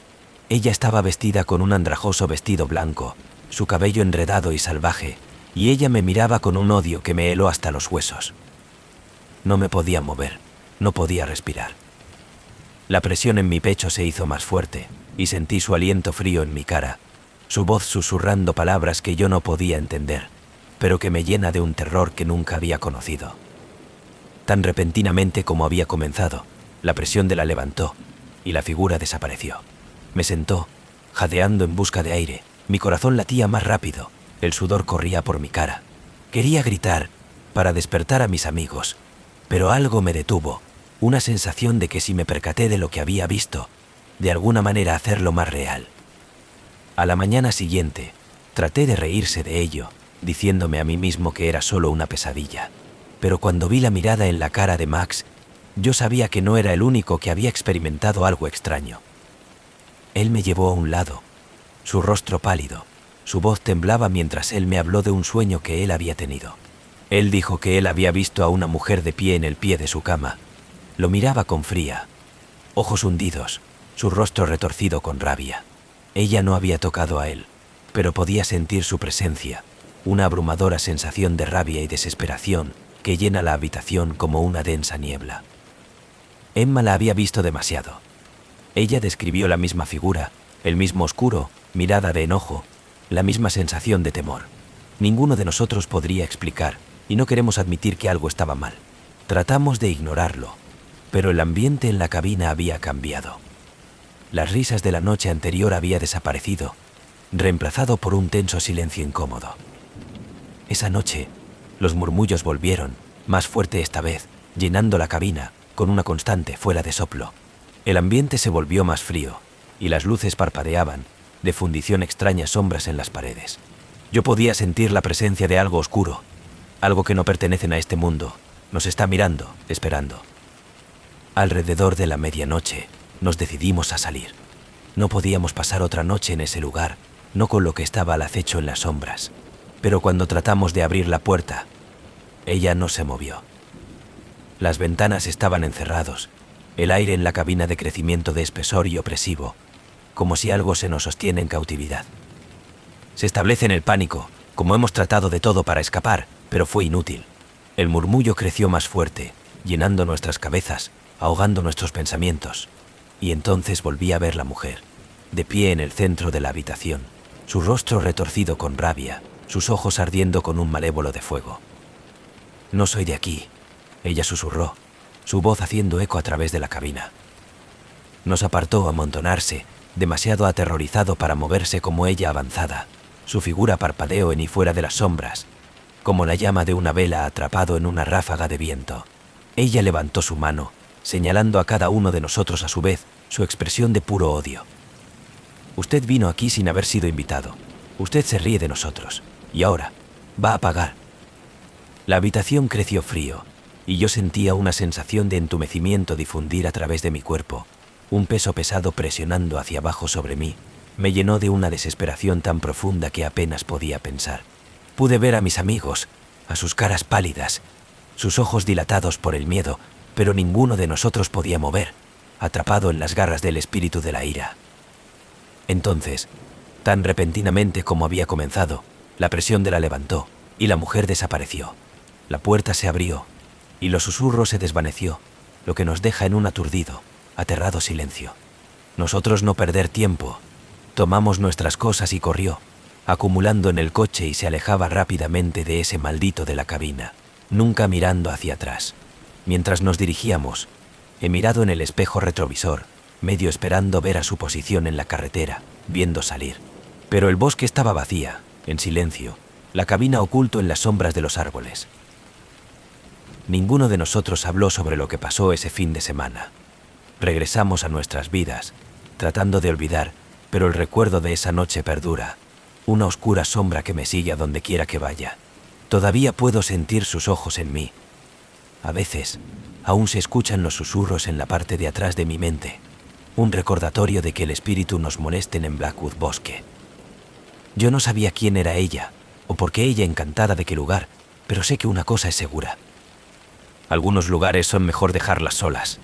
Ella estaba vestida con un andrajoso vestido blanco, su cabello enredado y salvaje, y ella me miraba con un odio que me heló hasta los huesos. No me podía mover, no podía respirar. La presión en mi pecho se hizo más fuerte, y sentí su aliento frío en mi cara, su voz susurrando palabras que yo no podía entender, pero que me llena de un terror que nunca había conocido. Tan repentinamente como había comenzado, la presión la levantó, y la figura desapareció. Me sentó, jadeando en busca de aire. Mi corazón latía más rápido, el sudor corría por mi cara. Quería gritar para despertar a mis amigos, pero algo me detuvo, una sensación de que si me percaté de lo que había visto, de alguna manera hacerlo más real. A la mañana siguiente, traté de reírse de ello, diciéndome a mí mismo que era solo una pesadilla. Pero cuando vi la mirada en la cara de Max, yo sabía que no era el único que había experimentado algo extraño. Él me llevó a un lado, su rostro pálido, su voz temblaba mientras él me habló de un sueño que él había tenido. Él dijo que él había visto a una mujer de pie en el pie de su cama. Lo miraba con fría, ojos hundidos, su rostro retorcido con rabia. Ella no había tocado a él, pero podía sentir su presencia, una abrumadora sensación de rabia y desesperación que llena la habitación como una densa niebla. Emma la había visto demasiado. Ella describió la misma figura, el mismo oscuro, mirada de enojo, la misma sensación de temor. Ninguno de nosotros podría explicar, y no queremos admitir que algo estaba mal. Tratamos de ignorarlo, pero el ambiente en la cabina había cambiado. Las risas de la noche anterior había desaparecido, reemplazado por un tenso silencio incómodo. Esa noche, los murmullos volvieron, más fuerte esta vez, llenando la cabina, con una constante fuera de soplo. El ambiente se volvió más frío, y las luces parpadeaban, de fundición extrañas sombras en las paredes. Yo podía sentir la presencia de algo oscuro, algo que no pertenece a este mundo, nos está mirando, esperando. Alrededor de la medianoche, nos decidimos a salir. No podíamos pasar otra noche en ese lugar, no con lo que estaba al acecho en las sombras. Pero cuando tratamos de abrir la puerta, ella no se movió. Las ventanas estaban encerrados, el aire en la cabina de crecimiento de espesor y opresivo, como si algo se nos sostiene en cautividad. Se establece en el pánico, como hemos tratado de todo para escapar, pero fue inútil. El murmullo creció más fuerte, llenando nuestras cabezas, ahogando nuestros pensamientos. Y entonces volví a ver la mujer, de pie en el centro de la habitación, su rostro retorcido con rabia, sus ojos ardiendo con un malévolo de fuego. «No soy de aquí», ella susurró, su voz haciendo eco a través de la cabina. Nos apartó a amontonarse, demasiado aterrorizado para moverse como ella avanzada. Su figura parpadeó en y fuera de las sombras, como la llama de una vela atrapado en una ráfaga de viento. Ella levantó su mano, señalando a cada uno de nosotros a su vez, su expresión de puro odio. «Usted vino aquí sin haber sido invitado. Usted se ríe de nosotros. Y ahora, va a pagar». La habitación creció frío, y yo sentía una sensación de entumecimiento difundir a través de mi cuerpo. Un peso pesado presionando hacia abajo sobre mí me llenó de una desesperación tan profunda que apenas podía pensar. Pude ver a mis amigos, a sus caras pálidas, sus ojos dilatados por el miedo, pero ninguno de nosotros podía mover, atrapado en las garras del espíritu de la ira. Entonces, tan repentinamente como había comenzado, la presión la levantó y la mujer desapareció. La puerta se abrió y los susurros se desvaneció, lo que nos deja en un aturdido, aterrado silencio. Nosotros no perder tiempo, tomamos nuestras cosas y corrió, acumulando en el coche y se alejaba rápidamente de ese maldito de la cabina, nunca mirando hacia atrás. Mientras nos dirigíamos, he mirado en el espejo retrovisor, medio esperando ver a su posición en la carretera, viendo salir. Pero el bosque estaba vacía, en silencio, la cabina oculto en las sombras de los árboles. Ninguno de nosotros habló sobre lo que pasó ese fin de semana. Regresamos a nuestras vidas, tratando de olvidar, pero el recuerdo de esa noche perdura, una oscura sombra que me sigue a donde quiera que vaya. Todavía puedo sentir sus ojos en mí. A veces, aún se escuchan los susurros en la parte de atrás de mi mente, un recordatorio de que el espíritu nos molesten en Blackwood Bosque. Yo no sabía quién era ella, o por qué ella encantada de qué lugar, pero sé que una cosa es segura. Algunos lugares son mejor dejarlas solas,